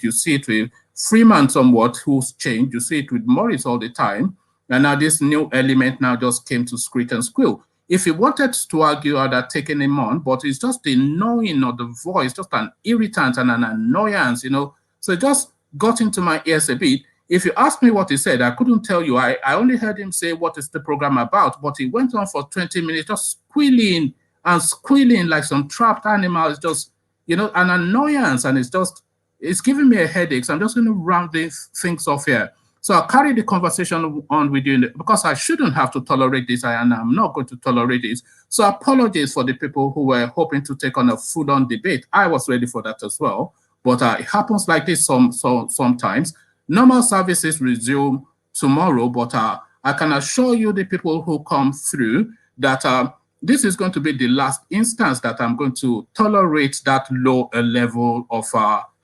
A: You see it with Freeman somewhat, who's changed. You see it with Morris all the time. And now this new element now just came to screech and squeal. If he wanted to argue, I'd have taken him on, but it's just the knowing of the voice, just an irritant and an annoyance, you know. So it just got into my ears a bit. If you ask me what he said, I couldn't tell you. I only heard him say, what is the program about? But he went on for 20 minutes just squealing and squealing like some trapped animals, just, you know, an annoyance. And it's giving me a headache. So I'm just going to round these things off here. So I'll carry the conversation on with you because I shouldn't have to tolerate this, and I'm not going to tolerate this. So apologies for the people who were hoping to take on a full-on debate. I was ready for that as well. But it happens like this sometimes. Normal services resume tomorrow, but I can assure you, the people who come through, that this is going to be the last instance that I'm going to tolerate that low level of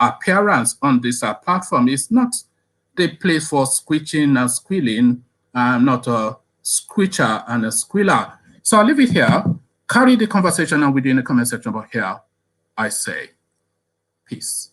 A: appearance on this platform. It's not the place for screeching and squealing. I'm not a screecher and a squealer. So I'll leave it here. Carry the conversation on within the comment section, but here I say peace.